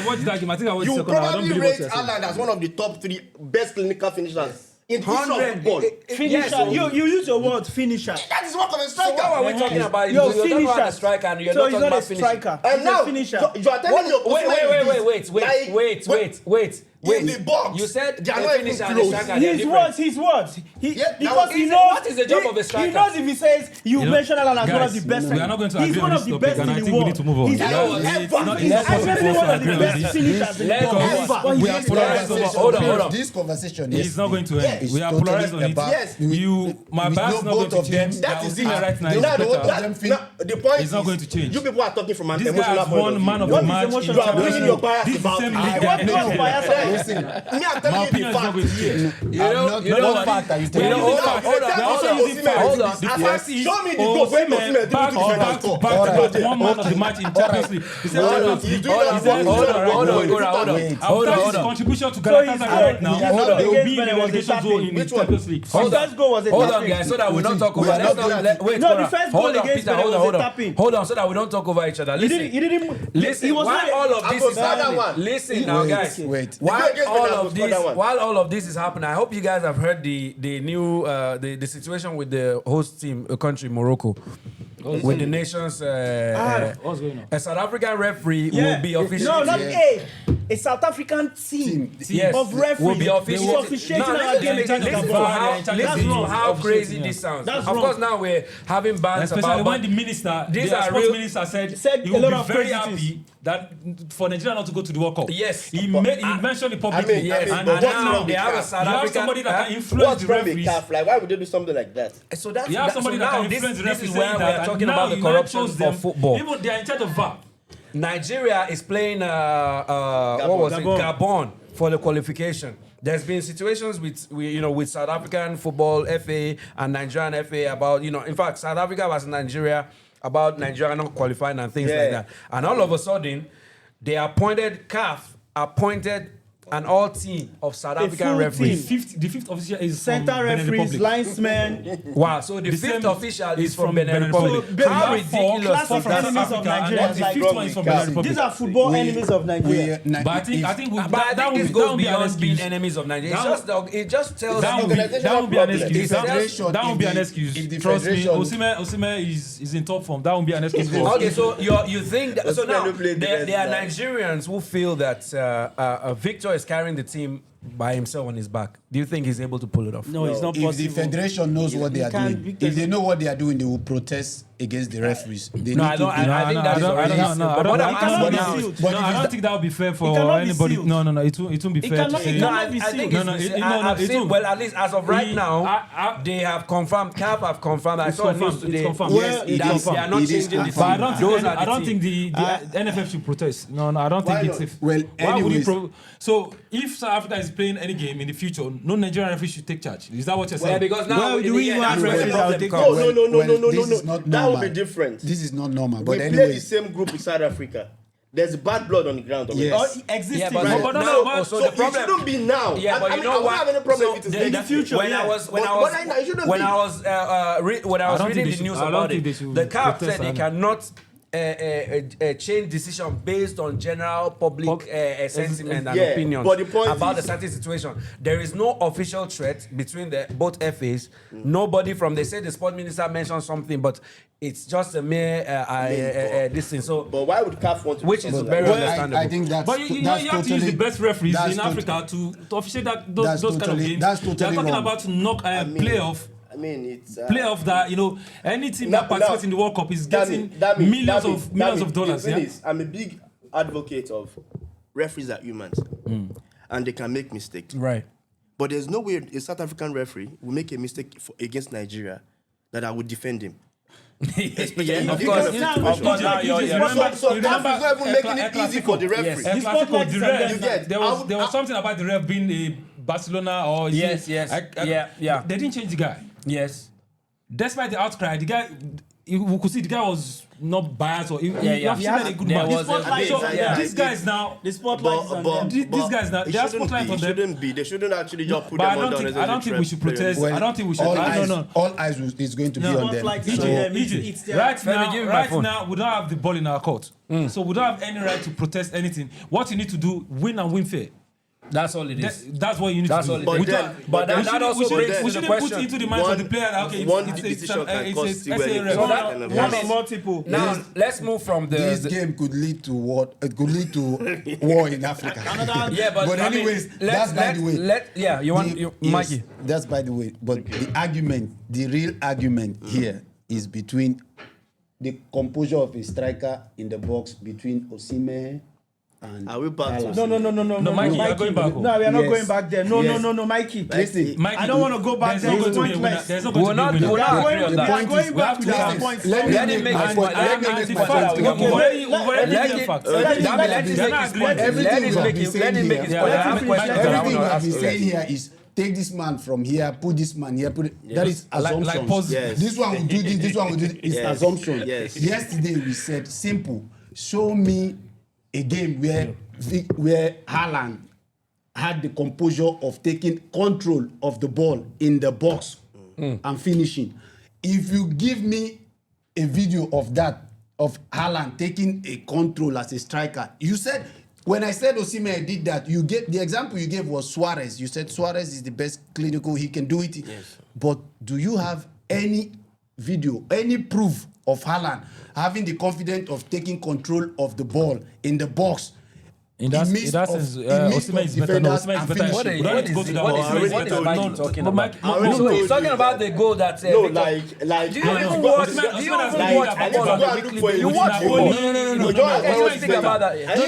watched that game. I think I was you second. I don't probably believe rate what you're saying. Haaland as one of the top 3 best clinical finishers in the history of football. Finisher. You use your word finisher. That is what of a striker. So what are we talking about? You're talking about a striker and you're not talking about finishing. And now, you are telling me Wait. In the box. You said they are not even close. His words. Because he knows. What is the job of a striker? He knows if he says you mention Haaland as one of the best. We are not going to He's agree one on of this the topic, best and I in the think we world. need to move on. He's actually one of the best finishers in the world. We are polarized on Hold on. This conversation It's not going to end. It's We are polarized on it. Yes. My back is not going to change. That is it. Right now is better. The point It's not going to change. You people are talking from an This guy emotional has point won of man of view. the match. You are bringing your bias This is the about same it. league. What do you bias about? Listen, me, I'm telling My you opinion the is not going to change. Show me the goal when Osimhen back one man of the match in Champions League. The same Champions League. Hold on. Contribution to Galatasaray right now. They will be in the relegation zone in the Champions League. The first goal was a Hold on, tapping. guys, so that we don't talk over. Wait, No, the first goal against Peter, Benin was a tapping. hold on, so that we don't talk over each other. He didn't. Listen. He was Why not- all of this is happening? Listen now, guys. While all of this is happening, I hope you guys have heard the new the situation with the host team country Morocco. With the nations, What's going on? a South African referee will be officiating. No, not a South African team of referees will be officiating our game against Gabon. Listen to how crazy this sounds. That's of wrong. course, now we're having bans Especially about. when the minister, These the are sports real- minister said said he a would lot be of very crazy happy that for Nigeria not to go to the World Cup. Yes. He mentioned it publicly. Yes. And But now they have a South you have African. somebody that can influence What's the wrong with referees. CAF? Like, why would they do something like that? So that's You have somebody that can this influence the is referees where saying we that. are talking and about now the United corruption shows for them, football. Even they are in charge of VAR. Nigeria is playing Gabon for the qualification. There's been situations with South African football FA and Nigerian FA about, in fact, South Africa versus Nigeria about Nigeria not qualifying and things like that. And all of a sudden, CAF appointed an all team of South African referees. The fifth official is center from Benin referees, Republic. linesmen. Wow, so the fifth official is from Benin Republic. So, How classic ridiculous is enemies that? of Nigeria. And the fifth one is from Benin Republic. These are football enemies of Nigeria. But I think But it goes beyond being enemies of Nigeria. It just tells that you would be an excuse. Federation, That would be an excuse. Trust me, Osimhen is in top form. That would be an excuse. Okay, so you think that, so now Osimhen there are Nigerians who feel that Victor is carrying the team by himself on his back. Do you think he's able to pull it off? No, it's not If possible. the federation knows what they are can't doing, beat if they know what they are doing, they will protest against the referees. They No, need I to- don't. I think that's already. But what I'm asking now is, I don't think that would be fair for cannot be anybody. sealed. No, it won't be fair to cannot- say. it no, cannot be I think sealed. I've seen, well, at least as of right now, I- they have confirmed. CAF have confirmed. I It's saw news confirmed. today. It's confirmed. Yes, Well, it it is. is They are not confirmed. changing the It is But team. Those are I don't the think team. the NFF should protest. No, I don't think Why it's not? safe. Well, Why would you anyways- so if South Africa is playing any game in the future, no Nigerian referee should take charge. Is that what you're saying? Well, because now Well, do we even have that's where the referees problem out there? comes. this is not That would normal. be different. This is not normal. We But play anyway, the same group with South Africa. There's bad blood on the ground already. Yes. Existing. Yeah, but Right. now, no, so So the problem it shouldn't be now. Yeah, but I you mean, know I won't what? have any problem So if it is the later. future, when yeah. I was But right now, it shouldn't when be. I was I don't reading think the news I don't about think they it, should the CAF protest said they and- cannot change decision based on general public sentiment and Yeah, opinions but the point about is- the certain situation. There is no official threat between both FAs. Nobody from they say the sport minister mentioned something, but it's just a mere this thing. So, But why would CAF want to? which do is something very like that? understandable. I think that's But you that's have to use the best referees that's in Africa to officiate those that's kind of totally- games. that's They're totally talking wrong. about to knock playoff. I mean, it's Playoff that any team that Now- participates now- in the World Cup is that getting mean- that mean- millions that mean- of that millions mean- of dollars. the Yeah. thing is, I'm a big advocate of referees are humans, and they can make mistakes. right. But there's no way a South African referee will make a mistake against Nigeria that I would defend him. Yeah, of You course. cannot- Of course. Now you're remember- So you CAF remember is not even making it El easy for the Clasico? referee. Yes. El spotlight Clasico, is the on ref, them. get. there was something about the ref being a Barcelona or Yes, yes. Yeah. They didn't change the guy. Yes. Despite the outcry, the guy, we could see the guy was not biased or he Yeah. he had a good There match. was a- So yeah. these guys now. The spotlight is on them. These guys now, it they are shouldn't spotlight be. on It them. shouldn't be. They shouldn't actually just put But them on I don't think we should protest. Well, I don't think we should. all I eyes, don't know. all eyes is going to be on them. Spotlight is So, on them. EJ, It's their- right Let me give you my phone. now, we don't have the ball in our court, so we don't have any right to protest anything. What you need to do, win and win fair. That's all it is. That's what you need That's to all do. it But is. We then- don't- but that we shouldn't- also we shouldn't- brings to we the shouldn't put question. into the minds of the player that, okay, one it's decision can cause it's still where SA it ref. goes. that- Kind of One yes. or multiple. Now let's move from this the game could lead to what? It could lead to war in Africa. yeah, but But I mean, anyways, that's by the way. Mikey. That's by the way. But the real argument here is between the composure of a striker in the box between Osimhen and Are we back to- Haaland. No, Mikey, you're going back home. No, we are not Yes. going back there. No, Yes. no, Mikey. Listen, Mikey, I don't want to go back there's there. not It's going to be a winner. pointless. There's not We're going to not- be a we're winner. not We are agree on going that. back We have to to that listen. point. let Let me him make make my his point. point. Let me And make the my father, point. we have We've already Let given him- facts. let him Damn it, let him they're make not his agreeing. point. Everything Let we him have make been his saying let him make here. his Yeah, point. I let have a him question make- that I Everything want we to have been ask saying you. here is take this man from here, put this man here, put it. That is assumptions. Like pause. Yes. This one will do this one will do this. It's Yes. assumption. Yes. Yesterday we said simple. Show me a game where Haaland had the composure of taking control of the ball in the box and finishing. If you give me a video of that, of Haaland taking a control as a striker, you said, when I said Osimhen did that, you get the example you gave was Suarez. You said Suarez is the best clinical, he can do it. Yes. But do you have any video, any proof of Haaland having the confidence of taking control of the ball in the box? In that sense, Osimhen is better. No, Osimhen is better. What We don't need to go to that. what Osimhen is better. Mikey No, talking no, about? Mike- I already No, told he's you talking that. about the goal that No, Victor- like Do you No, even no. watch? Osimhen- Do you Osimhen has even been watch like- I need to football go on a and look weekly for a basis? video. You watch football? No, you don't have What do you to think about that? I need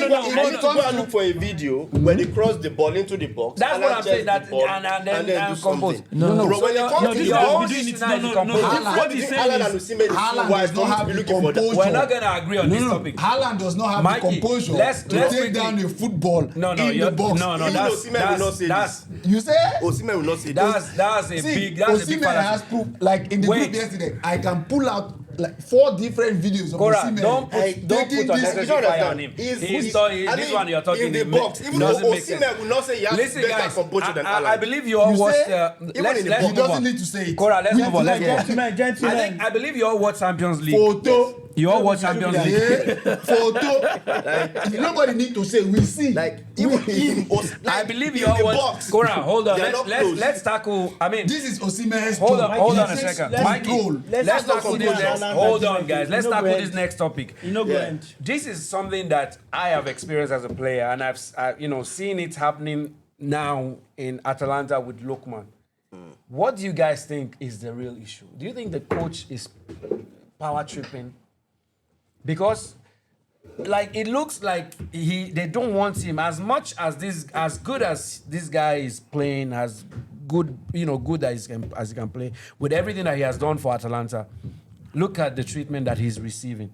to go and look for a video when they cross the ball into the box. That's and what I I'm saying. check That the ball, and then do compose. something. No. Bro, when it comes No, to this the guy ball, will be doing it. Haaland No. what What he's saying Haaland and is, Osimhen is Haaland why does not don't have be the looking for that. composure. We're not gonna agree on this No, topic. Haaland does not have Mikey, the composure let's to quickly- take down a football No, in the you're- box. no, Even Osimhen will not say that's You say? Osimhen will not say that's a See, big that's a big Osimhen has fallacy. proof, like in the Wait. group yesterday, I can pull out like 4 different videos of Osimhen. Don't put this unnecessary fire on him. This one you're talking in the box. Even though Osimhen will not say he has better composure than Haaland. I believe you all watched. He doesn't need to say it. Cora, let's move on. Gentlemen. I believe you all watch Champions League. Photo. You all watch Champions League. Photo. Nobody need to say we see. Like even him. I believe you all watch. Cora, hold on. Let's tackle. I mean, this is Osimhen's hold on a second. Mikey, let's tackle this next. Hold on, guys. Let's tackle this next topic. This is something that I have experienced as a player, and I've seen it happening now in Atalanta with Lookman. What do you guys think is the real issue? Do you think the coach is power tripping? Because, like, it looks like they don't want him as much as good as this guy is playing, as good as he can play, with everything that he has done for Atalanta. Look at the treatment that he's receiving.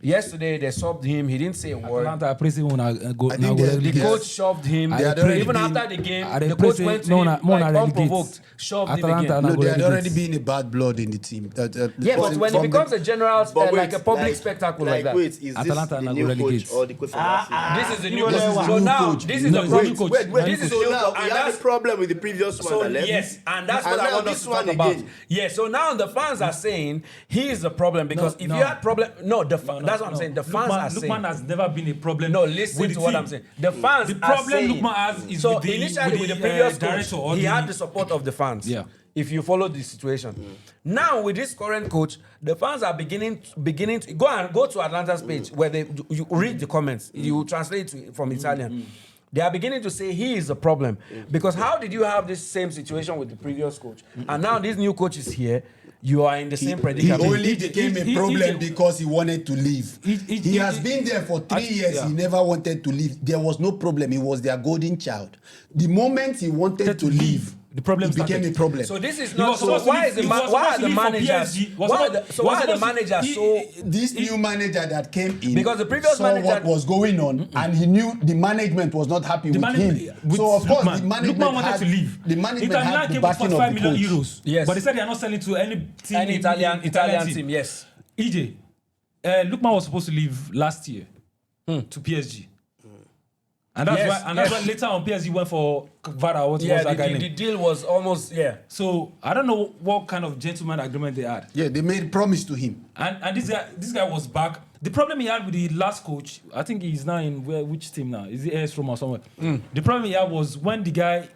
Yesterday, they subbed him. He didn't say a word. The coach shoved him. Even after the game, the coach went to him unprovoked, shoved him again. No, there had already been a bad blood in the team. Yeah, but when it becomes a general, like a public spectacle like that. Wait, is this the new coach or the coach from last season? This is the new coach. So now, this is the new coach. Wait, this is the new coach. And that's the problem with the previous one. So yes, and that's what I want us to talk about. Yeah, so now the fans are saying he is the problem because if you had problem, that's what I'm saying. The fans are saying Lookman has never been a problem. No, listen to what I'm saying. The fans the problem are saying, Lookman has is so with the, initially with the previous coach, he had the support of the fans. Yeah. If you follow the situation. Now with this current coach, the fans are beginning to go to Atlanta's page where you read the comments, you translate from Italian. They are beginning to say he is the problem. Because how did you have this same situation with the previous coach? And now this new coach is here. You are in the same predicament. He only became a problem because he wanted to leave. He has been there for 3 years. He never wanted to leave. There was no problem. He was their golden child. The moment he wanted to leave, the problem became a problem. So this is not. So why are the managers? Why are the managers so? This new manager that came in because the previous saw manager what was going on, and he knew the management was not happy with him. So of course the management wanted to leave. The management had the backing of the 5 million coach. euros. Yes, but they said they are not selling to any team. Any Italian team. Yes. EJ, Lookman was supposed to leave last year to PSG. And that's why later on PSG went for Vara. What was that guy name? The deal was almost So I don't know what kind of gentleman agreement they had. Yeah, they made a promise to him. And this guy was back. The problem he had with the last coach, I think he's now in which team now? Is it AS Roma or somewhere? The problem he had was when the guy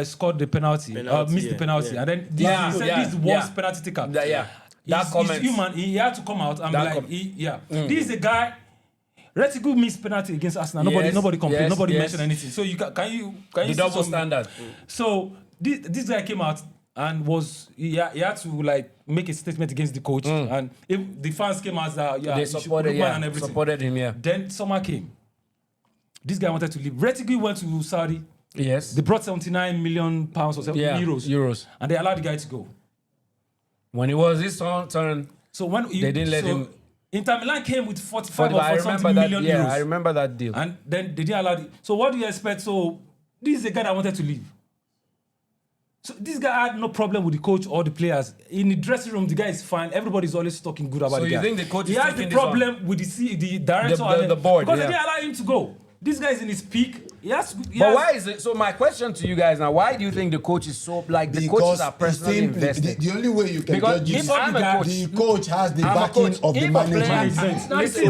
scored the penalty missed the penalty, and then he said this is the worst penalty taker. He's human. He had to come out and be like, this is a guy. Retigu missed penalty against Arsenal. Nobody complained. Nobody mentioned anything. So can you the double standard? So this guy came out and he had to like make a statement against the coach. And if the fans came out they supported him. Yeah. Then summer came. This guy wanted to leave. Retigu went to Saudi. Yes. They brought 79 million pounds or euros, and they allowed the guy to go. When it was his turn, so when they didn't let him. Inter Milan came with 45 or 40 million euros. Yeah, I remember that deal. And then they didn't allow it. So what do you expect? So this is a guy that wanted to leave. So this guy had no problem with the coach or the players. In the dressing room, the guy is fine. Everybody's always talking good about the guy. So you think the coach he has the problem with the director the board, because they didn't allow him to go. This guy is in his peak. But why is it? So my question to you guys now: why do you think the coach is so the coaches are personally invested? The only way you can judge is the coach has the backing of the management. Listen,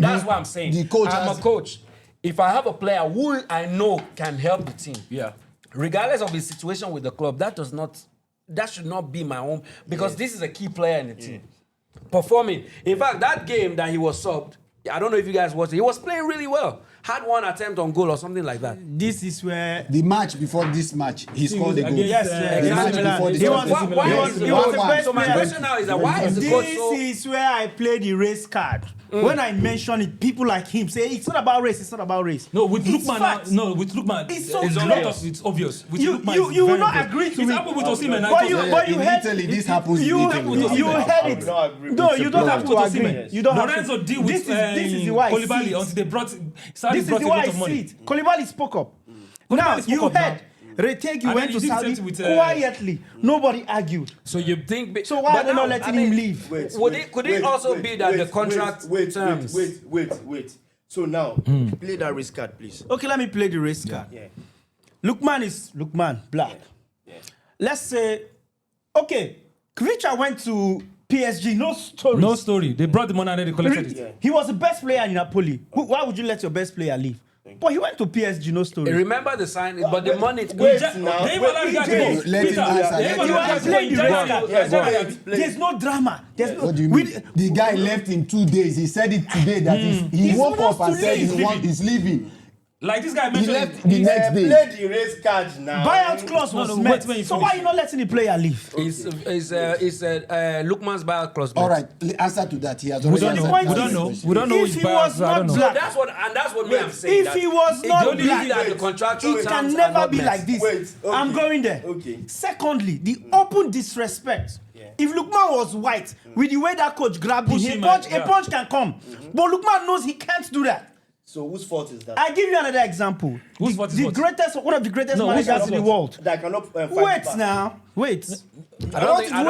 that's what I'm saying. The coach I'm a coach. If I have a player who I know can help the team, regardless of his situation with the club, that should not be my own because this is a key player in the team. Performing. In fact, that game that he was subbed. I don't know if you guys watched it. He was playing really well. Had one attempt on goal or something like that. This is where the match before this match, he scored a goal. Yes, So my question now is that why is the coach so? This is where I play the race card. When I mention it, people like him say it's not about race. It's not about race. No, with Lookman, it's so it's obvious. With you will not agree to it. It's happened with Osimhen. But you heard Italy, this happens. You heard it. No, you don't have to agree. You don't have to. Lorenzo deal with this is why Koulibaly until they brought. This is why I see it. Koulibaly spoke up. Now you heard. Retegi went to Saudi quietly. Nobody argued. So you think? So why are they not letting him leave? Could it also be that the contract terms? Wait. So now, play that race card, please. Okay, let me play the race card. Yeah. Lukman, black. Yeah. Let's say, okay, Kvicha went to PSG, no story. They brought the money and then they collected it. Yeah. He was the best player in Napoli. Why would you let your best player leave? But he went to PSG, no story. Remember the sign, but the money. Let him answer. There's no drama. What do you mean? The guy left in 2 days. He said it today that he woke up and said he's leaving. Like this guy He mentioned. left the next day. Play the race card now. Buyout clause was met. So why are you not letting the player leave? It's Lukman's buyout clause. All right, answer to that. He has already answered. We don't know. We don't know If which he was not So black, that's what me I'm saying. if he was not black, the contractual it terms can are never not be met. like this. Wait, okay. I'm going there. Okay. Secondly, the open disrespect. If Lukman was white, with the way that coach grabbed him, a punch can come. But Lukman knows he can't do that. So whose fault is that? I give you another example. Whose fault is the what? greatest, one of the greatest No, whose managers in the fault? world. That cannot fight Wait back. now. Wait. I don't think I'm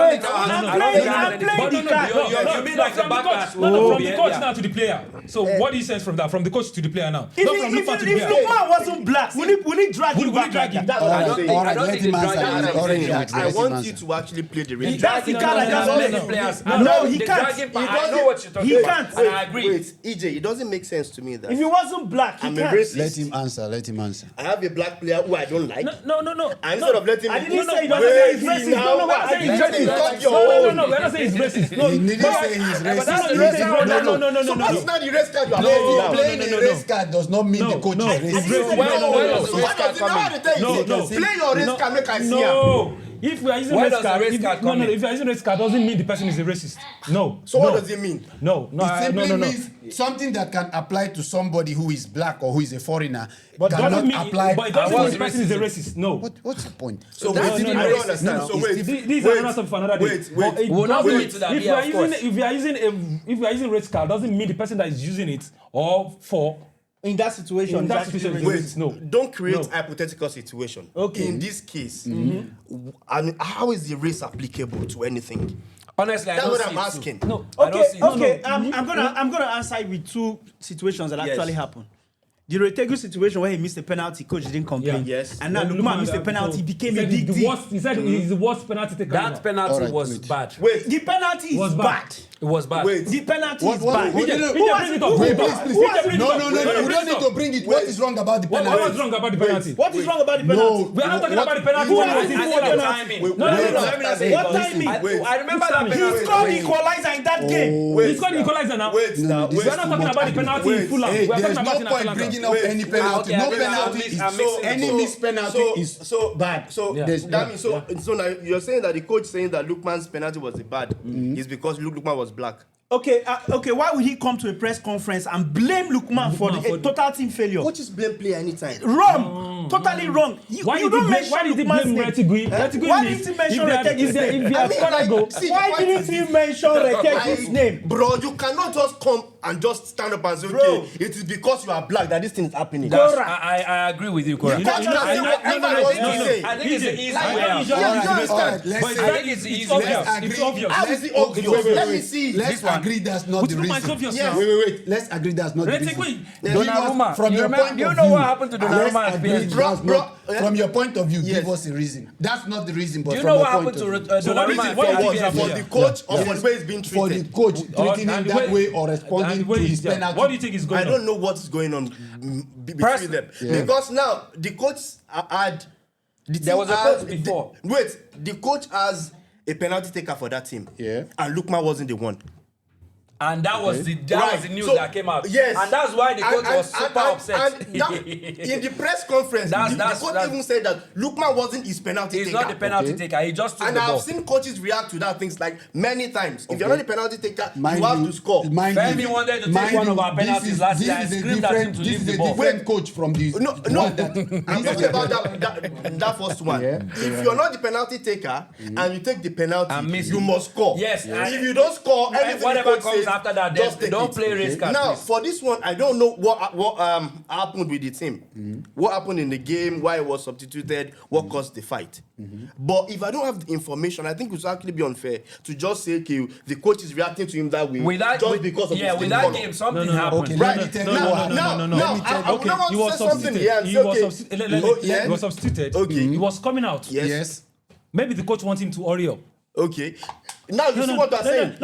playing the card. You mean like the backlash? From the coach now to the player. So what do you sense from that? From the coach to the player now? If Not from Lukman to the player. Lukman wasn't black, will he drag him back? drag him? That's what I'm saying. All right, don't let think him the answer. driver- He's already asked. I Let him want answer. you to actually play the race. That's the card I just played. Players. No, he can't. I know what you're talking He about. can't. And I agree. Wait, EJ, it doesn't make sense to me that If he wasn't black, he I'm a can't. racist. Let him answer. Let him answer. I have a black player who I don't like. No. And instead of letting I me didn't say he wait, doesn't say he's racist. now, No, I he's let racist. you talk your own. We're not saying he's racist. No, He didn't say he's But that's racist. not racist. So what's not the race card you are playing now? Playing a race card does not mean the coach is racist. So why does it now tell you? Play your race card, make I see him. No. If we are using Where race does the card, race card come in? if you are using race card, doesn't mean the person is a racist. No. So what does it mean? No. It simply means something that can apply to somebody who is black or who is a foreigner But cannot doesn't mean, apply. but it doesn't mean the person is a racist. No. What's the point? So that's wait, the I race. don't understand. No, So wait, These are not for another day. wait. But it We'll not doesn't- go into that if here, you are of using course. if you are using race card, doesn't mean the person that is using it or for In that situation, In that situation, that's Wait, No. don't create No. hypothetical situation. Okay. In this case, and how is the race applicable to anything? Honestly, I That's don't what see I'm it asking. too. no. I don't see it. Okay. I'm gonna answer it with two situations that actually happened. The Retegu situation where he missed a penalty, coach didn't complain. Yeah, yes. And now Lukman missed a penalty, became a big deal. He said he's the worst penalty taker. That penalty Alright, was wait. bad. Wait, The penalty Was is bad. bad. It was bad. wait. The penalty What- is what- bad. what- Bring no, it no, up. Wait, Bring it please, up. please. Bring it No, up. no, we don't need to bring it. What is wrong about the What was penalty? wrong about the penalty? What is wrong about the penalty? We are not talking about the penalty. Who Who has has the the full penalty? timing? No. Let me not say What it. timing? I remember that He penalty. scored the equalizer in that game. He scored the equalizer now. Wait now. We are not talking about the penalty in Fulham. Hey, We are there's talking no about in point Atalanta. bringing up Wait. any penalty. Okay, No I'm penalty mixing- is I'm mixing any the missed penalty is bad. So that means so now you're saying that the coach saying that Lukman's penalty was bad is because Lukman was black. Okay. Why would he come to a press conference and blame Lukman for a total team failure? Coaches blame player anytime. Wrong. Totally wrong. Why You did don't mention why did he Lukman's blame name. Retigui? Why didn't he mention Retegui's name? If he had scored a goal, See, Why the point didn't is he this. mention Retegui's name? Bro, you cannot just come and just stand up and say, Bro. okay, it is because you are black that this thing is happening. I agree with you, Cora. You can't just say whatever you want to say. I think it's the easy Like, way you out. just- All right, let's But say- I think it's the easy way obvious. out. Let's It's agree. obvious. How is it obvious? Let me see. Let's agree that's not the Lukman is reason. obvious Yes. now. Wait. Let's agree that's not the Retigui. reason. Donnarumma. From You your remember- point you of know view, what happened to Donnarumma let's at agree PSG? that's Bro, not- From your point of view, Yes. give us a reason. That's not the reason, but Do you from know your what point happened to of view. So what is Donnarumma it at for PSG? what? For the coach or for the way it's being For the treated? coach treating him and the that way- way or responding and the to way his yeah. penalty. What do you think is going I on? don't know what's going on between them. Yeah. Because now the coach had There was a coach before. Wait, the coach has a penalty taker for that team. Yeah. And Lukman wasn't the one. And that was the news So, that came out. Yes. And that's why the coach was super upset. And in the press conference, the coach even said that Lukman wasn't his penalty He's taker. not the penalty taker. He just took And the I've ball. seen coaches react to that things like many times. If you're Okay. not the penalty taker, Mind you have you- to score. mind Femi you- wanted to take mind one of you, our penalties last year and this is a screamed at him different- to leave This the is a ball. different coach from the No, one that- I'm talking about that first one. Yeah. If you're not the penalty taker and you take the penalty, And miss you it. must score. Yes. If you don't score, anything Whatever the coach comes happens after that, they don't play race card. Now, for this one, I don't know what happened with the team. What happened in the game, why it was substituted, what caused the fight. But if I don't have the information, I think it would actually be unfair to just say, okay, the coach is reacting to him that way because of his with that game, something happened. Okay, right. let me tell you what happened. Now, He was substituted. He was substituted. Okay. He was coming out. Yes. Maybe the coach wants him to hurry up. Okay. Now you see what I'm saying.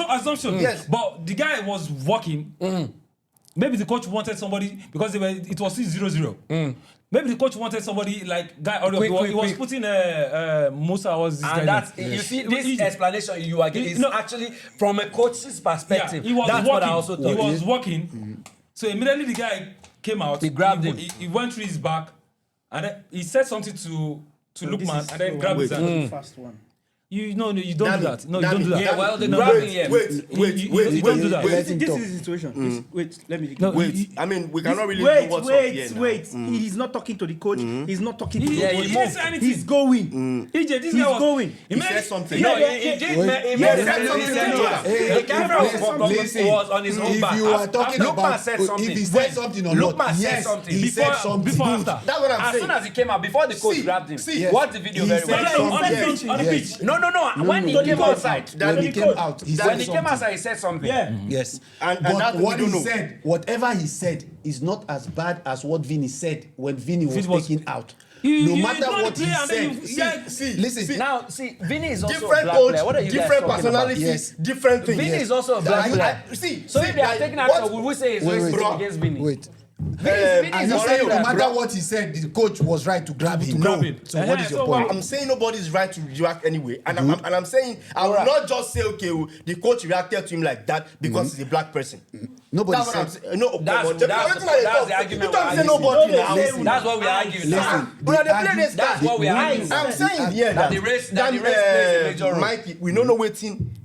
Assumption. Yes. But the guy was walking. Maybe the coach wanted somebody because it was still 0-0. Maybe the coach wanted somebody like guy. He was putting Musa was this and guy. that's you see this explanation you are getting is actually from a coach's perspective. He was that's walking. what I also thought. He was walking. So immediately the guy came out. He grabbed him. He went through his back, and then he said something to Lookman, and then grabbed his hand. First one. You don't do that. No, you don't do that. Yeah, well, the grabbing here. You don't do that. This is the situation. Wait, let me. I mean, we cannot really do what's up here now. Wait. He's not talking to the coach. He's not talking to the He coach. didn't say anything. He's going. EJ, this He's guy was going. He said something. No, he said something. The camera was on his own back. If you are talking about if he said something or not, Lookman said yes, something. he said something. Before after. That's what I'm As saying. soon as he came out, before the coach grabbed him, watch the video very well. On the pitch. No. When he came outside, When he came out, he said when he came something. outside, he said something. Yeah. Yes, And but that what we he don't know. said, whatever he said, is not as bad as what Vinny said when Vinny was Vinny was- taken out. You No matter ignore what the he play and then said, you- listen. Now, see, Vinny is also a Different black coach, player. What are you guys different talking personality, Yes. different things. Vinny is also a black player. So if they are taking action, would we say it's racist against Vinny? Wait. Vinny And is you also said a no black matter player. what he said, the coach was right to grab him. grab No. him. So what is your So point? I'm saying nobody's right to react anyway, and I'm saying I will not just say okay, the coach reacted to him like that because he's a black person. Nobody That's what I'm said. saying. No, That's but the argument You we're don't say arguing. nobody now. Listen. That's what we are arguing. Listen, But they play this That's guy. what we are arguing. I'm saying here That the race plays a major role. Mikey, we don't know waiting.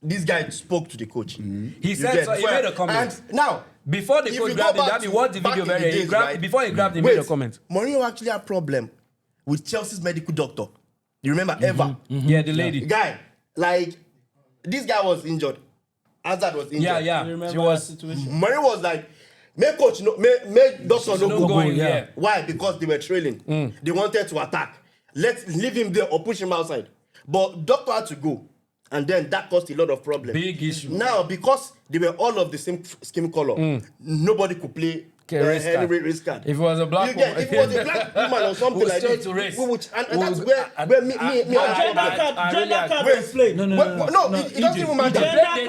This guy spoke to the coach. He said so. He made a comment. And now, Before the if coach you grabbed go him, back that he to- watched the back video in the very. days, right? Before he grabbed him, he made a comment. Mourinho actually had a problem with Chelsea's medical doctor. You remember ever? Yeah, the lady. Guy, like this guy was injured. Hazard was injured. Yeah. She was Mourinho was like, make coach no, make doctor no no go. going. Yeah. Why? Because they were trailing. They wanted to attack. Let's leave him there or push him outside. But doctor had to go. And then that caused a lot of problems. Big issue. Now, because they were all of the same skin color, nobody could play race card. any race card. If it was a black You get- woman, if it was a black woman or something We'll like straight this, to race. we would, and that's We'll- where me I and Gender card Wait. was played. No. No, it doesn't even matter.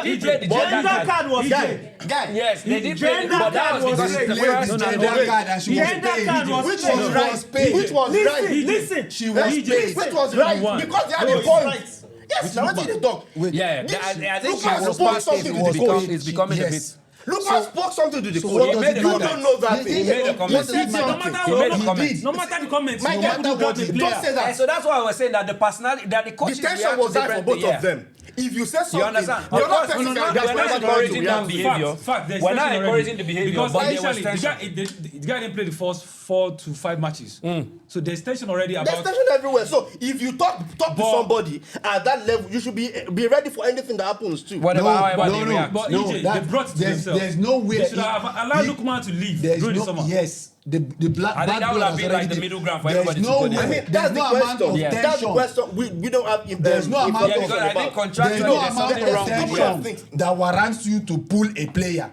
They played the Gender card was Guy, played. guy, Yes, they did play, Gender but that card was was because played. the Lady first. gender card and she was Gender paid. card was which played. was right, paid. which was right. Listen. She was paid. Which was right won. because they had No, a it's point. right. Yes, now what did they talk? Yeah, This- I think Lucas she was spoke past something it. to the coach. It's becoming a bit. Yes. Lucas spoke something to the So coach. what He does made it a You matter? don't know that He thing. made a comment. He said No something. matter He made a what, comment. no matter the comments, My no guy, matter don't grab the say player. that. And so that's why I was saying that the personality, that the The coaches tension react was to high for different both things. of them. If you say something, You understand? you're Of not course, saying we're that's not what encouraging you that have to behavior. There's We're not tension already. encouraging the behavior, Because but there was initially, tension. the guy didn't play the first 4 to 5 matches. So there's tension already There's about. tension everywhere. So if you talk to But- somebody at that level, you should be ready for anything that happens too. Whatever, however they no, react. But no, EJ, that- they brought it to there's themselves. no way. They should have allowed Lookman to leave There's during no, the summer. yes, the black I think bad that would blood have has been like already the been- middle ground for there's everybody to no go there. way. I mean, There's that's no the amount question. of Yeah. That's the tension. question. We don't have. There's no amount Yeah, of because I think there's contractually no there's amount something of wrong with that. tension that warrants you to pull a player.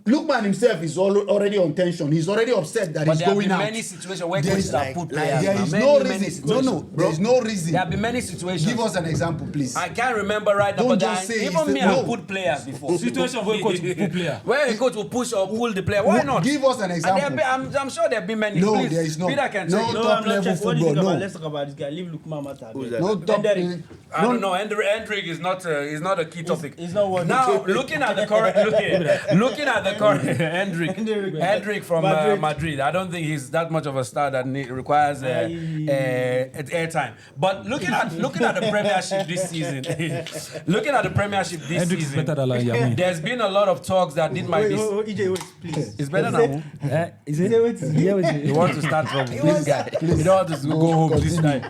Lookman himself is already on tension. He's already upset that But he's there have going been out. many situations where There coaches is have put players. There man. is Many, no many reason. situations. No, there's no reason. There have been many situations. Give us an example, please. I can't remember right now, Don't but just say even it's me, the- I've no. put players before. Situation where coach will put player. Where a coach will push or pull the player, why not? Give us an And there example. I'm sure there have been many. No, Please, there is not. Peter can No, tell you. No, top I'm not level checking. What do you think football, about? no. Let's talk about this guy. Leave Lookman matter. that? No top. I don't know. Hendrick is not a key topic. He's not one. Now, looking at the current, looking at the current Hendrick from Madrid. I don't think he's that much of a star that requires airtime. But looking at the Premiership this season, Hendrick is better than Yamin. there's been a lot of talks that it might be. EJ, wait, please. It's better now. Is it? You want to start from this guy. You don't want to go home this night.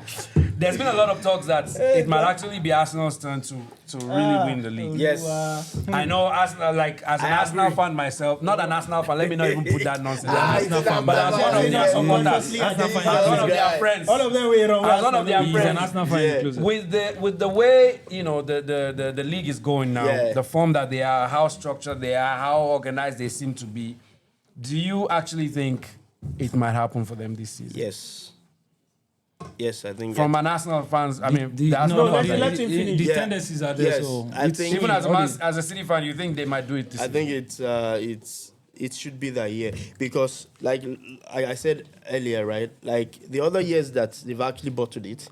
There's been a lot of talks that it might actually be Arsenal's turn to really win the league. Yes. I know Arsenal, like as an Arsenal fan myself, not an Arsenal fan. Let me not even put that nonsense. Arsenal fan, but as one of their supporters, as one of their friends, all of them were wrong. as one of their He's friends. an Arsenal fan inclusive. With the way the league is going now, the form that they are, how structured they are, how organized they seem to be, do you actually think it might happen for them this season? Yes, I think. From an Arsenal fans, I mean, the tendencies are there. So I think even as a City fan, you think they might do it this season? I think it should be that year because, like I said earlier, right? Like the other years that they've actually bottled it,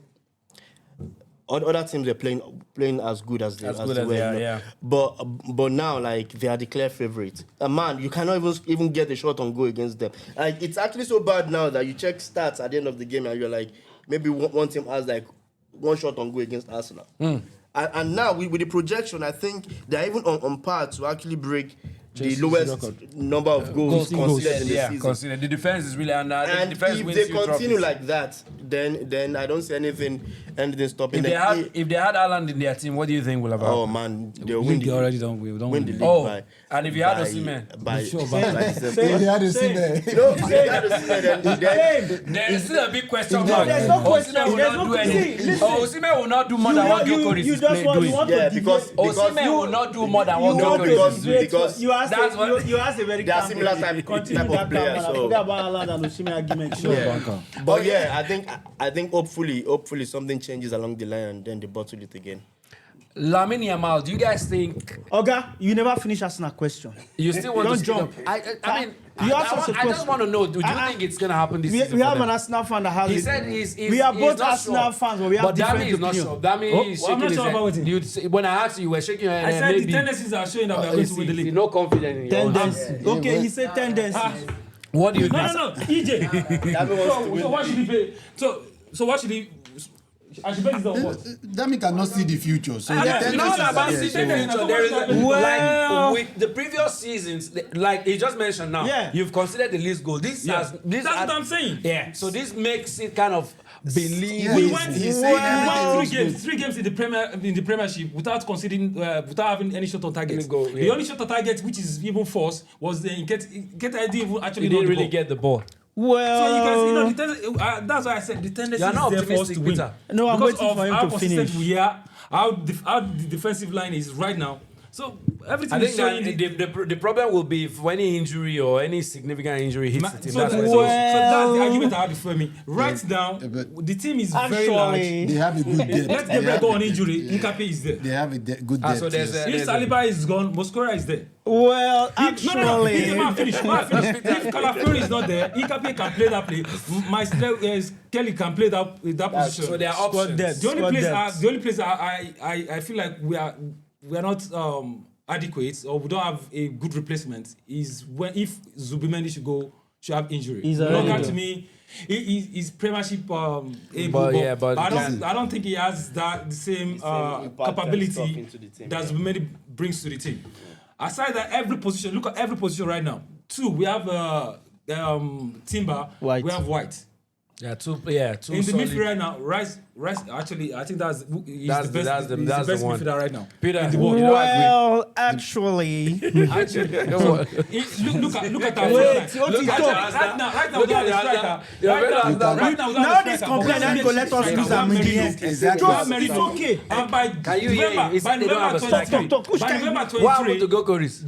other teams are playing as good as they were. Yeah. But now, like, they are the clear favorite. Man, you cannot even get a shot on goal against them. Like, it's actually so bad now that you check stats at the end of the game and you're like, maybe one team has like one shot on goal against Arsenal. And now with the projection, I think they're even on par to actually break the lowest number of goals conceded in the season. Considered. The defense is really under. And the defense if wins they you continue trophies. like that, then I don't see anything stopping If them. they had Haaland in their team, what do you think will have happened? Oh man, they'll win they already don't win. win the league by. And if you had Osimhen, They had to see there. if they had Osimhen, then there is still a big question mark. There's no question. Osimhen will There's not no do anything. listen. Osimhen will not do more than what Gyökeres is doing. yeah, because Osimhen will not do more than what No, Gyökeres is doing. because you asked that's what- you asked a very they are calm similar question. type of players. So. Forget about Haaland and Osimhen argument. But yeah, I think hopefully something changes along the line and then they bottle it again. Lamine Yamal, do you guys think Oga, you never finish asking a question. you still want Don't to jump. I mean, You asked us a I just question. want to know, do you think it's going to happen this season? We for have them? an Arsenal fan that has He it. said We are he's both not Arsenal sure. fans, but we have But different Dami is not opinion. sure. Dami is I'm shaking not his sure head. about it. When I asked you, you were shaking your head. I said maybe. the tendencies are showing that we are going to win the league. No confidence in your own. Tendency. Okay, he said tendency. What do you think? No, EJ. So what should he pay? So what should he? I should bet it's not what? Dami cannot see the future. So the Yeah, tendency Not is about there, sitting so- future. There is like with the previous seasons, like he just mentioned now. Yeah. You've considered the least goal. This That's what I'm saying. Yeah. So this makes it kind of believe. Yeah, he's saying everything looks three games in the Premiership without conceding, without having any shot on target. Goal, The yeah. only shot on target, which is even forced, was the Nketiah didn't even actually He know didn't the really ball. get the ball. So you can, that's why I said the tendency You're is not there for us optimistic, to win. Peter. No, I'm because waiting of for him how to consistent finish. we are, how the defensive line is right now. So everything I is think showing. that the problem will be if any injury or any significant injury hits the team. So That's that's what the argument I had before me. Right now, but the team is very large. They have a good depth. Let They Gabriel have go on a- injury. Nkapi is there. They have a good depth. so there's yes. a- If Saliba is gone, Mosquera is there. Well, No, actually, finish. If Calafuri is not there, Nkapi can play that play. Kelly can play that position. so there are options. depth. The only place I feel like we are not adequate or we don't have a good replacement is if Zubimendi should have injury. He's already Look there. to me, he's Premiership able, But I don't think he has the same impact and capability stuff into the team, that Zubimendi brings to the team. Aside that, look at every position right now. Two, we have Timber. White. We have White. Two In the solid. midfield right now, Rice. Actually, I think he's the best. that's the best one. midfielder right now. Peter, in the world. well, actually, Look at our Wait, striker. what is up? Right now, we have a striker. Right now, Now this complaint and go let us lose our millions. Exactly. It's okay. And by Can you hear him? November, He said they don't have a striker. by November What happened to 23, Gyökeres?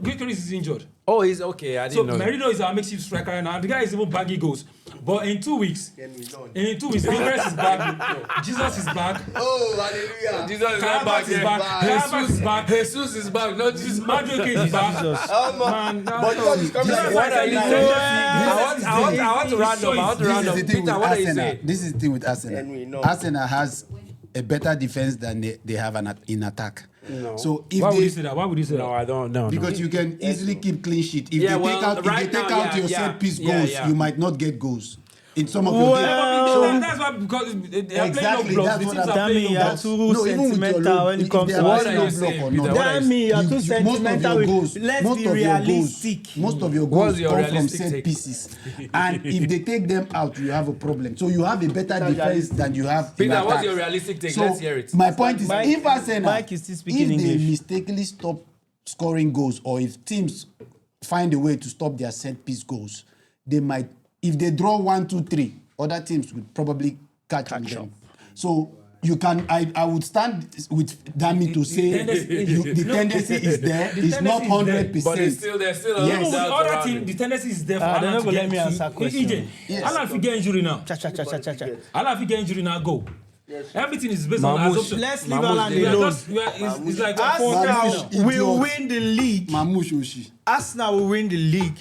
Gyökeres is injured. Oh, he's okay. I So didn't know. Merino is our makeshift striker right now. The guy is even bagging goals. But in 2 weeks, Gyökeres is back. Jesus is back. Oh, hallelujah. Jesus is Carabas back. is Yeah. back. Carabas is back. Jesus is back. Not Jesus. Madueke is back. Man, But Jesus is coming like What are you that. saying? I want to round up. I want to round up. This is the thing Peter, with what are you Arsenal. saying? This is the thing with Henry, Arsenal. no. Arsenal has a better defense than they have in attack. No. So if Why would they you say that? Why would you say No, that? I don't know. because you can easily keep clean sheet. If Yeah, they well, take out, right if they take now, out yeah, your yeah, set piece yeah, goals, yeah. you might not get goals in some of your games. No. That's why because they are Exactly, playing no that's blocks. The what teams I'm are Damn playing me, no you're blocks. too sentimental when it comes to What are you Arsenal. saying, Peter? Damn me, you're too most of sentimental. your goals, Let's most be of your goals, realistic. most of your What's goals your come from realistic set take? pieces, and if they take them out, you have a problem. So you have a better defense than you have. Peter, in what's attack. your realistic take? So Let's hear it. my point is, Mike- if Arsenal, Mike is still speaking if they English. mistakenly stop scoring goals, or if teams find a way to stop their set piece goals, they might. If they draw 1, 2, 3, other teams would probably catch them. So you can. I would stand with Dami to say the tendency is there. It's not 100%. But there's still a Yes. lot Even of with doubt other around team, him. the tendency is there for they're Haaland not to gonna get let me answer to question. EJ. Yes. Haaland if get injury now. Cha. Haaland if get injury now, go. Everything is based on Mamouche. assumption. Let's leave Mahmoud, Haaland they are alone. It's like Arsenal Idiot. will win the league. Mamouche Oshi. Arsenal will win the league.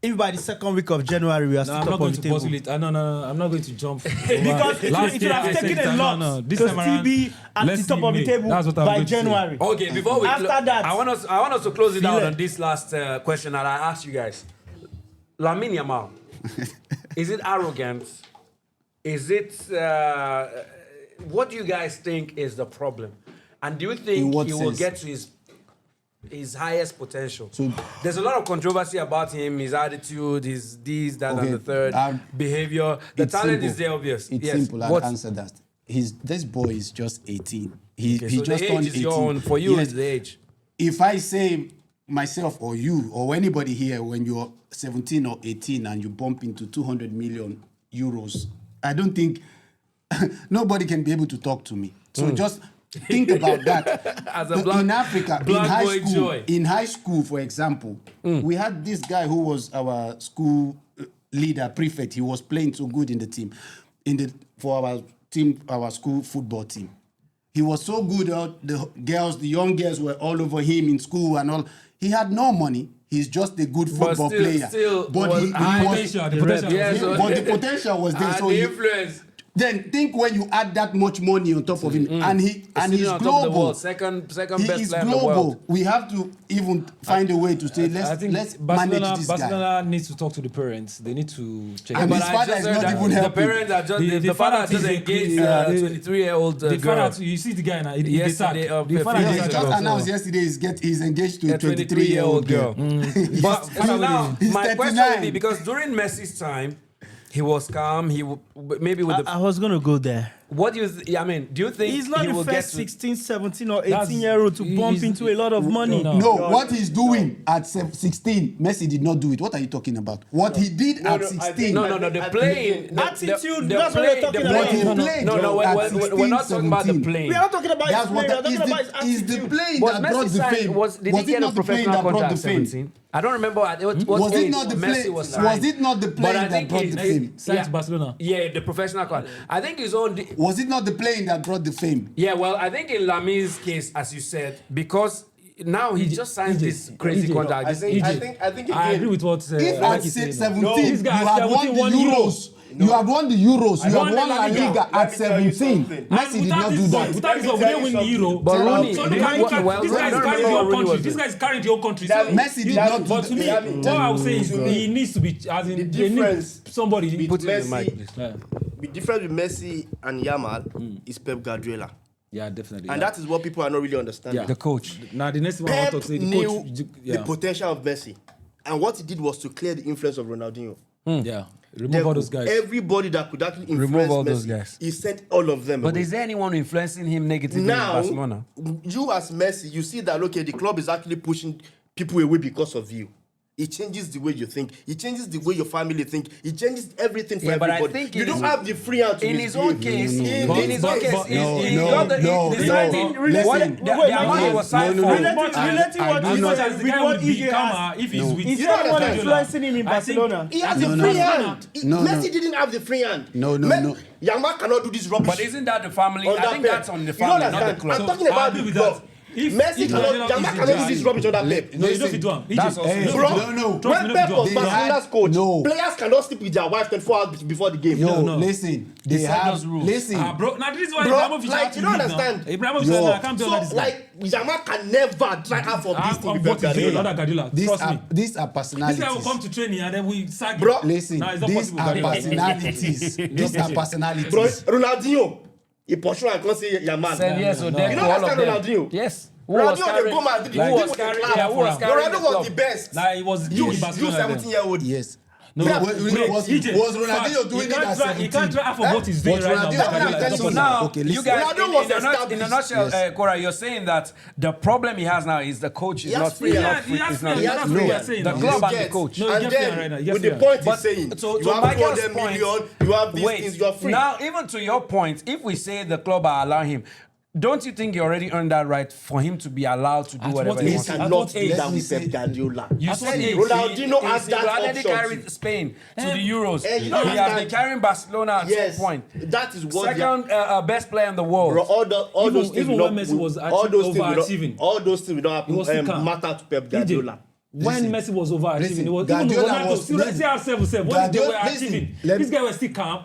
If by the second week of January we are No, still I'm not top of going the to table. puzzle it. No, I'm not going to jump. Because it would have taken a lot This to time still around, be at let's the top see of the May. table That's what I'm by going to say. January. Okay, before we After that, I want us to close it down Feel on it. this last question that I asked you guys. Lamine Yamal, is it arrogance? Is it what do you guys think is the problem? And do you In think what he will sense? get to his highest potential? So- there's a lot of controversy about him, his attitude, his this, that, Okay, and the third, behavior. The It's talent simple. is there, obvious. It's yes. simple. I'll What- answer that. This boy is just 18. He Okay, so just the turned age 18. is your own. For you, Yes. it's the age. If I say myself or you or anybody here, when you're 17 or 18 and you bump into 200 million euros, I don't think nobody can be able to talk to me. So just think about that. As a black- in Africa, in black high boy school, joy. for example, we had this guy who was our school leader, prefect. He was playing so good in the team, for our team, our school football team. He was so good. The young girls were all over him in school and all. He had no money. He's just a good football player. But he was, The potential. Yes, was- but the potential was there. And So the he, influence. then think when you add that much money on top of him, and he's Sitting on top of the global. world, second He best is player in the global. world. We have to even find a way to say I think let's manage this guy. Barcelona needs to talk to the parents. They need to check. And it. his I father just is heard not that even the helping. parents are just The the father father just is engaged a- 23-year-old The girl. father, you see the guy now. Yesterday, The father few He days is just ago. announced yesterday he's engaged to a 23-year-old 23-year-old girl. girl. But so now, He's my question 39. would be, because during Messi's time, he was calm. Maybe with the. I was going to go there. What do you? Do you think He's not he the will get first to? 16, 17, or That's- 18-year-old to bump he's- into a lot of money. No, what he's doing at 16, Messi did not do it. What are you talking about? What he did at 16. No. The playing, Attitude, that's what we're talking the about. playing- What he played No, at we're 16, not talking about the 17. playing. We are not talking about his That's play, we are what talking about his is the attitude. playing Was that Messi brought the signed? fame. Did he it get a not the playing professional that brought contract the at fame? 17? I don't remember what Was age it not the Messi play? was Was signed. it not the But playing I that think brought the fame? Signed to Barcelona. Yeah, the professional contract. I think his own. Was it not the playing that brought the fame? Yeah, well, I think in Lami's case, as you said, because now he just signed this crazy contract. I This think I again, agree with what If Alex at is saying. 17 This you guy at have won 17 the won Euro. Euros, you have won the Euros, you have won the won La La Liga. Liga Let at me tell you 17. something. Messi did not do that. Without this, we tell didn't you win the something. Euro. But Rooney, So well, this guy is I carrying don't the remember whole what Rooney country. was This doing. guy is carrying the whole country. That- So Messi did not do but to me, that- what I would say is that- he needs to be, as in, The they need difference somebody. with Put it in the Messi- mic, please. Yeah. The difference with Messi and Yamal is Pep Guardiola. Yeah, definitely. And yeah. that is what people are not really understanding. Yeah. The coach. Now the next one I want Pep to say, the knew coach. the potential of Messi. And what he did was to clear the influence of Ronaldinho. Yeah, remove all those guys. Everybody that could actually influence Remove all Messi, those guys. he sent all of them But away. is there anyone influencing him negatively in Now, Barcelona? you as Messi, you see that, okay, the club is actually pushing people away because of you. It changes the way you think. It changes the way your family think. It changes everything for Yeah, but I everybody. think you in don't his- have the free hand to In his own misbehave. case, in his but- own case, but- he got the no, signing. no. What Listen. the amount was signed for. Relating I what do he As not- much said as the with guy what would be EJ has. calmer if he's with Is You know anyone that- influencing him in I think- Barcelona? He has No, the no, free no. hand. No, Messi no. didn't have the free hand. No. Yamal cannot do this rubbish. But isn't that the family? on I that think pair. that's on the You family, don't not the understand. club. I'm So, talking I about agree the with club. that. Messi cannot use this rubbish on that Pep. No, you don't fit do am. That's also Bro, when Pep was Barcelona's coach, players cannot sleep with their wife 24 hours before the game. No, listen. They have rules. listen. Bro, now this is why Bro, Ibrahimovic like, you don't understand. Ibrahimovic, I can't be on this So, guy. like, Yamal can never try out for this thing with Pep Guardiola. Trust me. These are This personalities. guy will come to training and then we sack him. Bro, Listen, Nah, it's not these possible, are Guardiola. personalities. These are personalities. Bro, Ronaldinho, he pursue and can't say Yamal. said yes, so You don't understand Ronaldinho? Yes. Ronaldinho, they go Madrid. Who was carrying Ronaldo was the best. Nah, he was You in Barcelona. 17-year-old. Yes. No, was Ronaldinho doing it at 17? He can't try half of what he's doing right now. So now, Okay, you listen. guys, Ronaldo was in a established. nutshell, Cora, you're saying that the problem he has now is the coach is He has not free. free. Not free. It's not He has free. free. We are saying The now. club and the Get. coach. No, And you get then, free right now. You with get the free. point But he's saying, to you have Michael's 400 point, million, you have these things, you're free. Now, even to your point, if we say the club are allowing him, don't you think you already earned that right for him to be allowed to do At whatever what he age? wants? At Cannot what do age? that with Pep Guardiola. You At said what it. age? Ronaldinho He has that already option carried Spain to the Euros. you He don't has been understand. carrying Barcelona at Yes, some point. that is what Second best player in the world. Bro, all those things even will when not- Messi was all those things will not- overachieving. all those things will not He was still calm. matter to Pep Guardiola. When Messi was overachieving, Listen, it was Guardiola even Ronaldo. was- See CR7 when they were Guardiola- achieving. listen, This guy was still calm.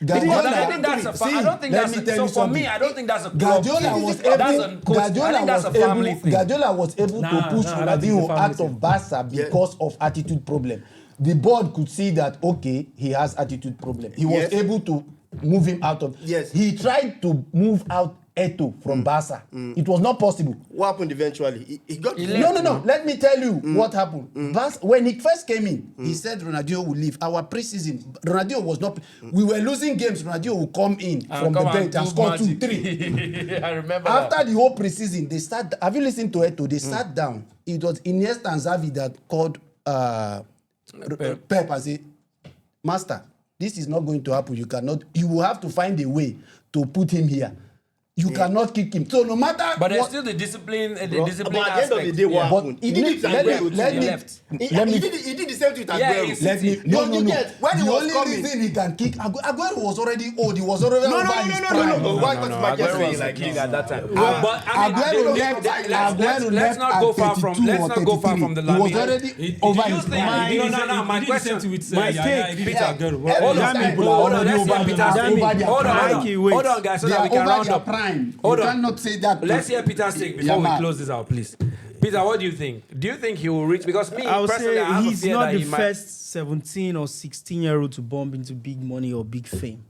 But I Guardiola, think that's a see, I don't think let that's me a, tell so you for something. me I don't think that's a club Guardiola thing. was That's able. a coach. I think that's a family thing. Guardiola was able Nah, to push nah, that is a Ronaldinho family out thing. of Barca because of attitude problem. The board could see that okay, he has attitude problem. He was Yes. able to move him out of. Yes. He tried to move out Eto'o from Barca. It was not possible. What happened eventually? He got No. Let me tell you what happened. When he first came in, he said Ronaldinho will leave. Our preseason, Ronaldinho was not. We were losing games. Ronaldinho will come in from the bench and score 2, 3. I remember After the whole preseason, they start. Have you listened to Eto'o? They sat down. It was Iniesta and Xavi that called Pep and said, "Master, this is not going to happen. You cannot. You will have to find a way to put him here. You cannot kick him. So no matter But there's what." still the discipline But at the end of the aspect. day, what But happened? He did it to let me- Aguero. let too. me- left. He did the same thing to Yeah, Aguero. he's- Let me. No. You get, when he The was only coming- reason he can kick Aguero was already old. He was already over his prime. No. Why was Michael Aguero saying was like king this? at that time. Aguero But I mean, left- Aguero let's left not at go far from 32 let's or not go far 33. from the He was line. already over his prime. My question. Hold on, guys, so They that are we can over round their up. prime. Hold You on. cannot say that. Let's hear Peter's take before we close this out, please. Peter, what do you think? Do you think he will reach? Because me I would personally, I say have a he's fear not that the he might. first 17 or 16-year-old to bump into big money or big fame.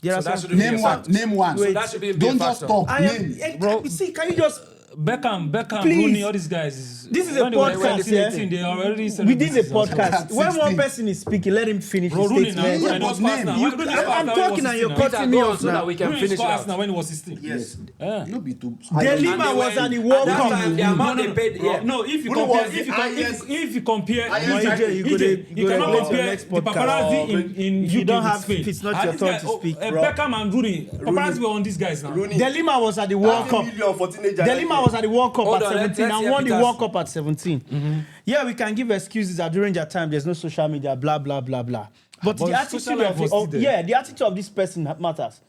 There are So that some- should be a Name one. factor. Name one. So that should be a Don't just factor. talk. I am, Name. bro. See, can you just Beckham, Please. Rooney, all these guys. This is a when they were podcast, 17, yeah? they are already within the celebrities. podcast? When one 16. person is speaking, let him finish Bro, his Rooney now. statement. Rooney was name. fast now. You- Rooney was I'm fast now when he talking was and you're 16 cutting Peter, me go on off so that now. we can Rooney finish was it fast out. now when he was 16. Yes. No be too. De Lima was at the World At that Cup. time, the amount they paid, yeah. No, if you Rooney compare, was if the highest- you compare, highest- you you cannot go to compare next the podcast. paparazzi in You UK don't with have- Spain. if it's not And your this turn guy, to speak. Beckham and Rooney, paparazzi were on these guys now. Rooney. De Lima was at the World 30 Cup. million for teenagers. De Lima was at the World Cup Hold at on, let's 17 and hear won the Peter's- World Cup at 17. Yeah, we can give excuses that during that time there's no social media, blah, blah, blah, blah. But But the attitude social life was of still there. the attitude of this person matters.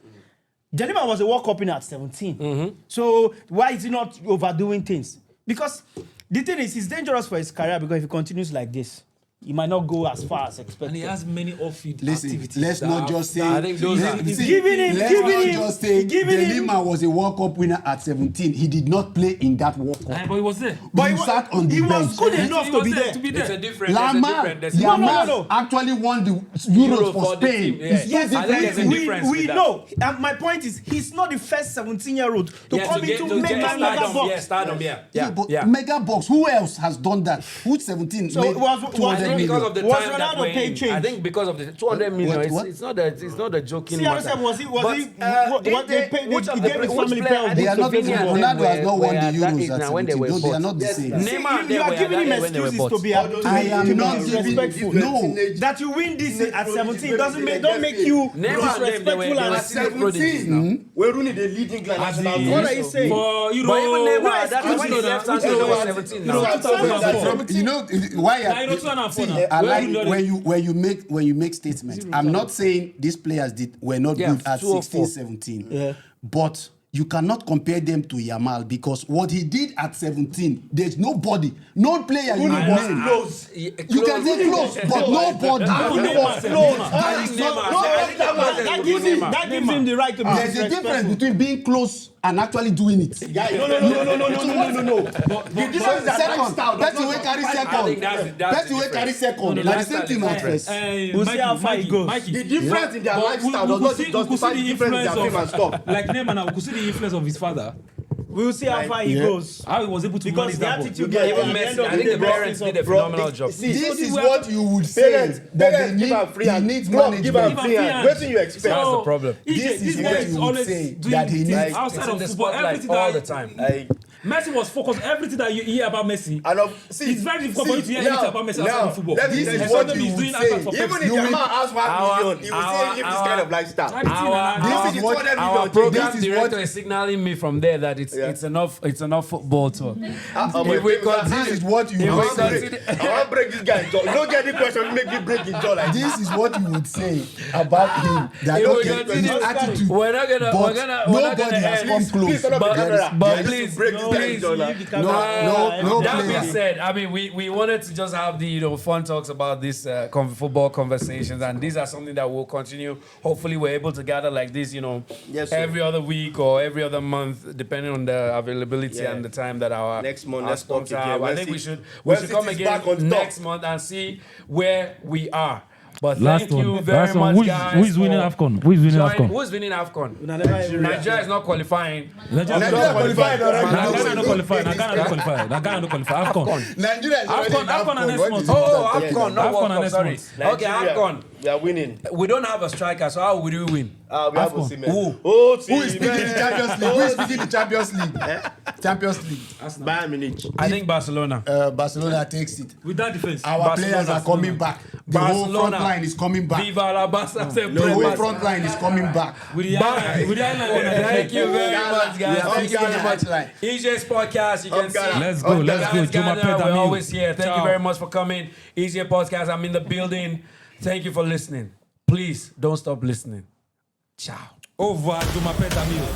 De Lima was a World Cup winner at 17. So why is he not overdoing things? Because the thing is, it's dangerous for his career because if he continues like this, he might not go as far as expected. And he has many off-field Listen, activities. let's not just say. I think those are- He's giving him- Let's giving not him- just say giving De him- Lima was a World Cup winner at 17. He did not play in that World Cup. But he was there. But he he sat on the he was bench. good He enough was to be there, there. to be It's a there. different. Yamal No. actually won the Euros for for the Spain. team, yeah. It's two Yes, I think different there's a things. difference with We that. know. And my point is, he's not the first 17-year-old to Yeah, come to get into to make get that mega stardom. box. Yeah, stardom. Yeah, Yeah, but yeah. mega box. Who else has done that? Who's 17? So made was- 200 I think million. because of the Was time that Ronaldo we're paid in, change? I think because of the 200 million, What? it's not a joking CR7 matter. was he But, what they paid? which They of the gave his which family player- pair of They are not. Slovenia and them Ronaldo has not were won the at that Euros age at now when they 17. were No, they are bought. not the same. Neymar, You are giving him when they were excuses bought. to be I am not giving- disrespectful. No. That you win this at Teenage 17 doesn't make prodigies, don't make you Neymar and them, they were disrespectful and teenage prodigies now. When Rooney the lead England national team. What are you saying? For Euro, But even Neymar, that's excuse when me he now. left until he was 17 now. You know why? Nah, Euro 2004 now. I Where like you know when you make statements. I'm not saying these players were not Yeah, good at 204. 16, 17. But you cannot compare them to Yamal because what he did at 17, there's nobody, no player you can name. Close. You can say close, but nobody. That gives him the right to be There's a difference between being close and actually doing it. No. The difference is Second, person will carry second. Person will carry second. Like the same thing at first. We'll see how far it goes. the difference in their lifestyle does not justify the difference in their fame and stuff. Like Neymar now, we could see the influence of his father. We'll see how far he goes. How he was able to Because manage the that attitude ball. guy, I think the parents did a phenomenal job. This is what you would say that he needs management. Give him free hand. What do you expect? That's the problem. This is what you would say that he needs. Outside of the football, spotlight everything all that the time. Messi was focused. Everything that you hear about Messi, See, it's very difficult for you to hear anything about Messi outside of football. This is There's what something you he's doing would say. outside for even Pepsi. if the man has 1 million, he will say live this kind of lifestyle. This is what Our program this is director what is signaling me from there that it's enough football talk. this is what you I would want say. to break this guy's jaw. You don't get the question, make me break his jaw like this. This is what you would say about him. That If we okay, continue- his attitude. We're not gonna Nobody has come close. turn off the camera. but Yeah, please, break this guy's jaw now. No That being player. said, I mean, we wanted to just have the fun talks about this football conversations, and these are something that we'll continue. Hopefully, we're able to gather like this, Yes, sir. every other week or every other month, depending on the availability and the time that our Next month, our let's talk sponsor again. have. I When think we City- should when come City's again back on top. next month and see where we are. But Last thank you one. very Last one. much, guys. Who is winning for AFCON? Who is winning joining- AFCON? Who's winning AFCON? Nigeria. Nigeria is not qualifying. Nigeria qualified already. Ghana no qualify. Ghana no qualify. AFCON. Nigeria is already in AFCON and next What month. is Oh, it? AFCON, not AFCON World and Cup, next sorry. month. Okay, AFCON. We are winning. We don't have a striker, so how would we win? We have AFCON. Osimhen. Who? Oh, Who is speaking the Champions League? Who is speaking the Champions League? Champions League. Bayern Munich. I think Barcelona. Barcelona takes it. With that defense. Our players are coming back. The whole front Barcelona. line is coming back. Viva la Barca. The whole front line is coming back. With the island. Thank you very much, guys. Yeah, Thank you very Ghana. much. EJ's podcast, you can see. Let's go. Guys, Juma Ghana, Pet we're Amil. always here. Thank you Ciao. very much for coming. EJ podcast, I'm in the building. Thank you for listening. Please don't stop listening. Ciao. Over Juma Pet Amil.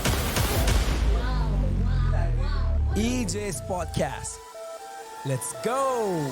EJ's podcast. Let's go.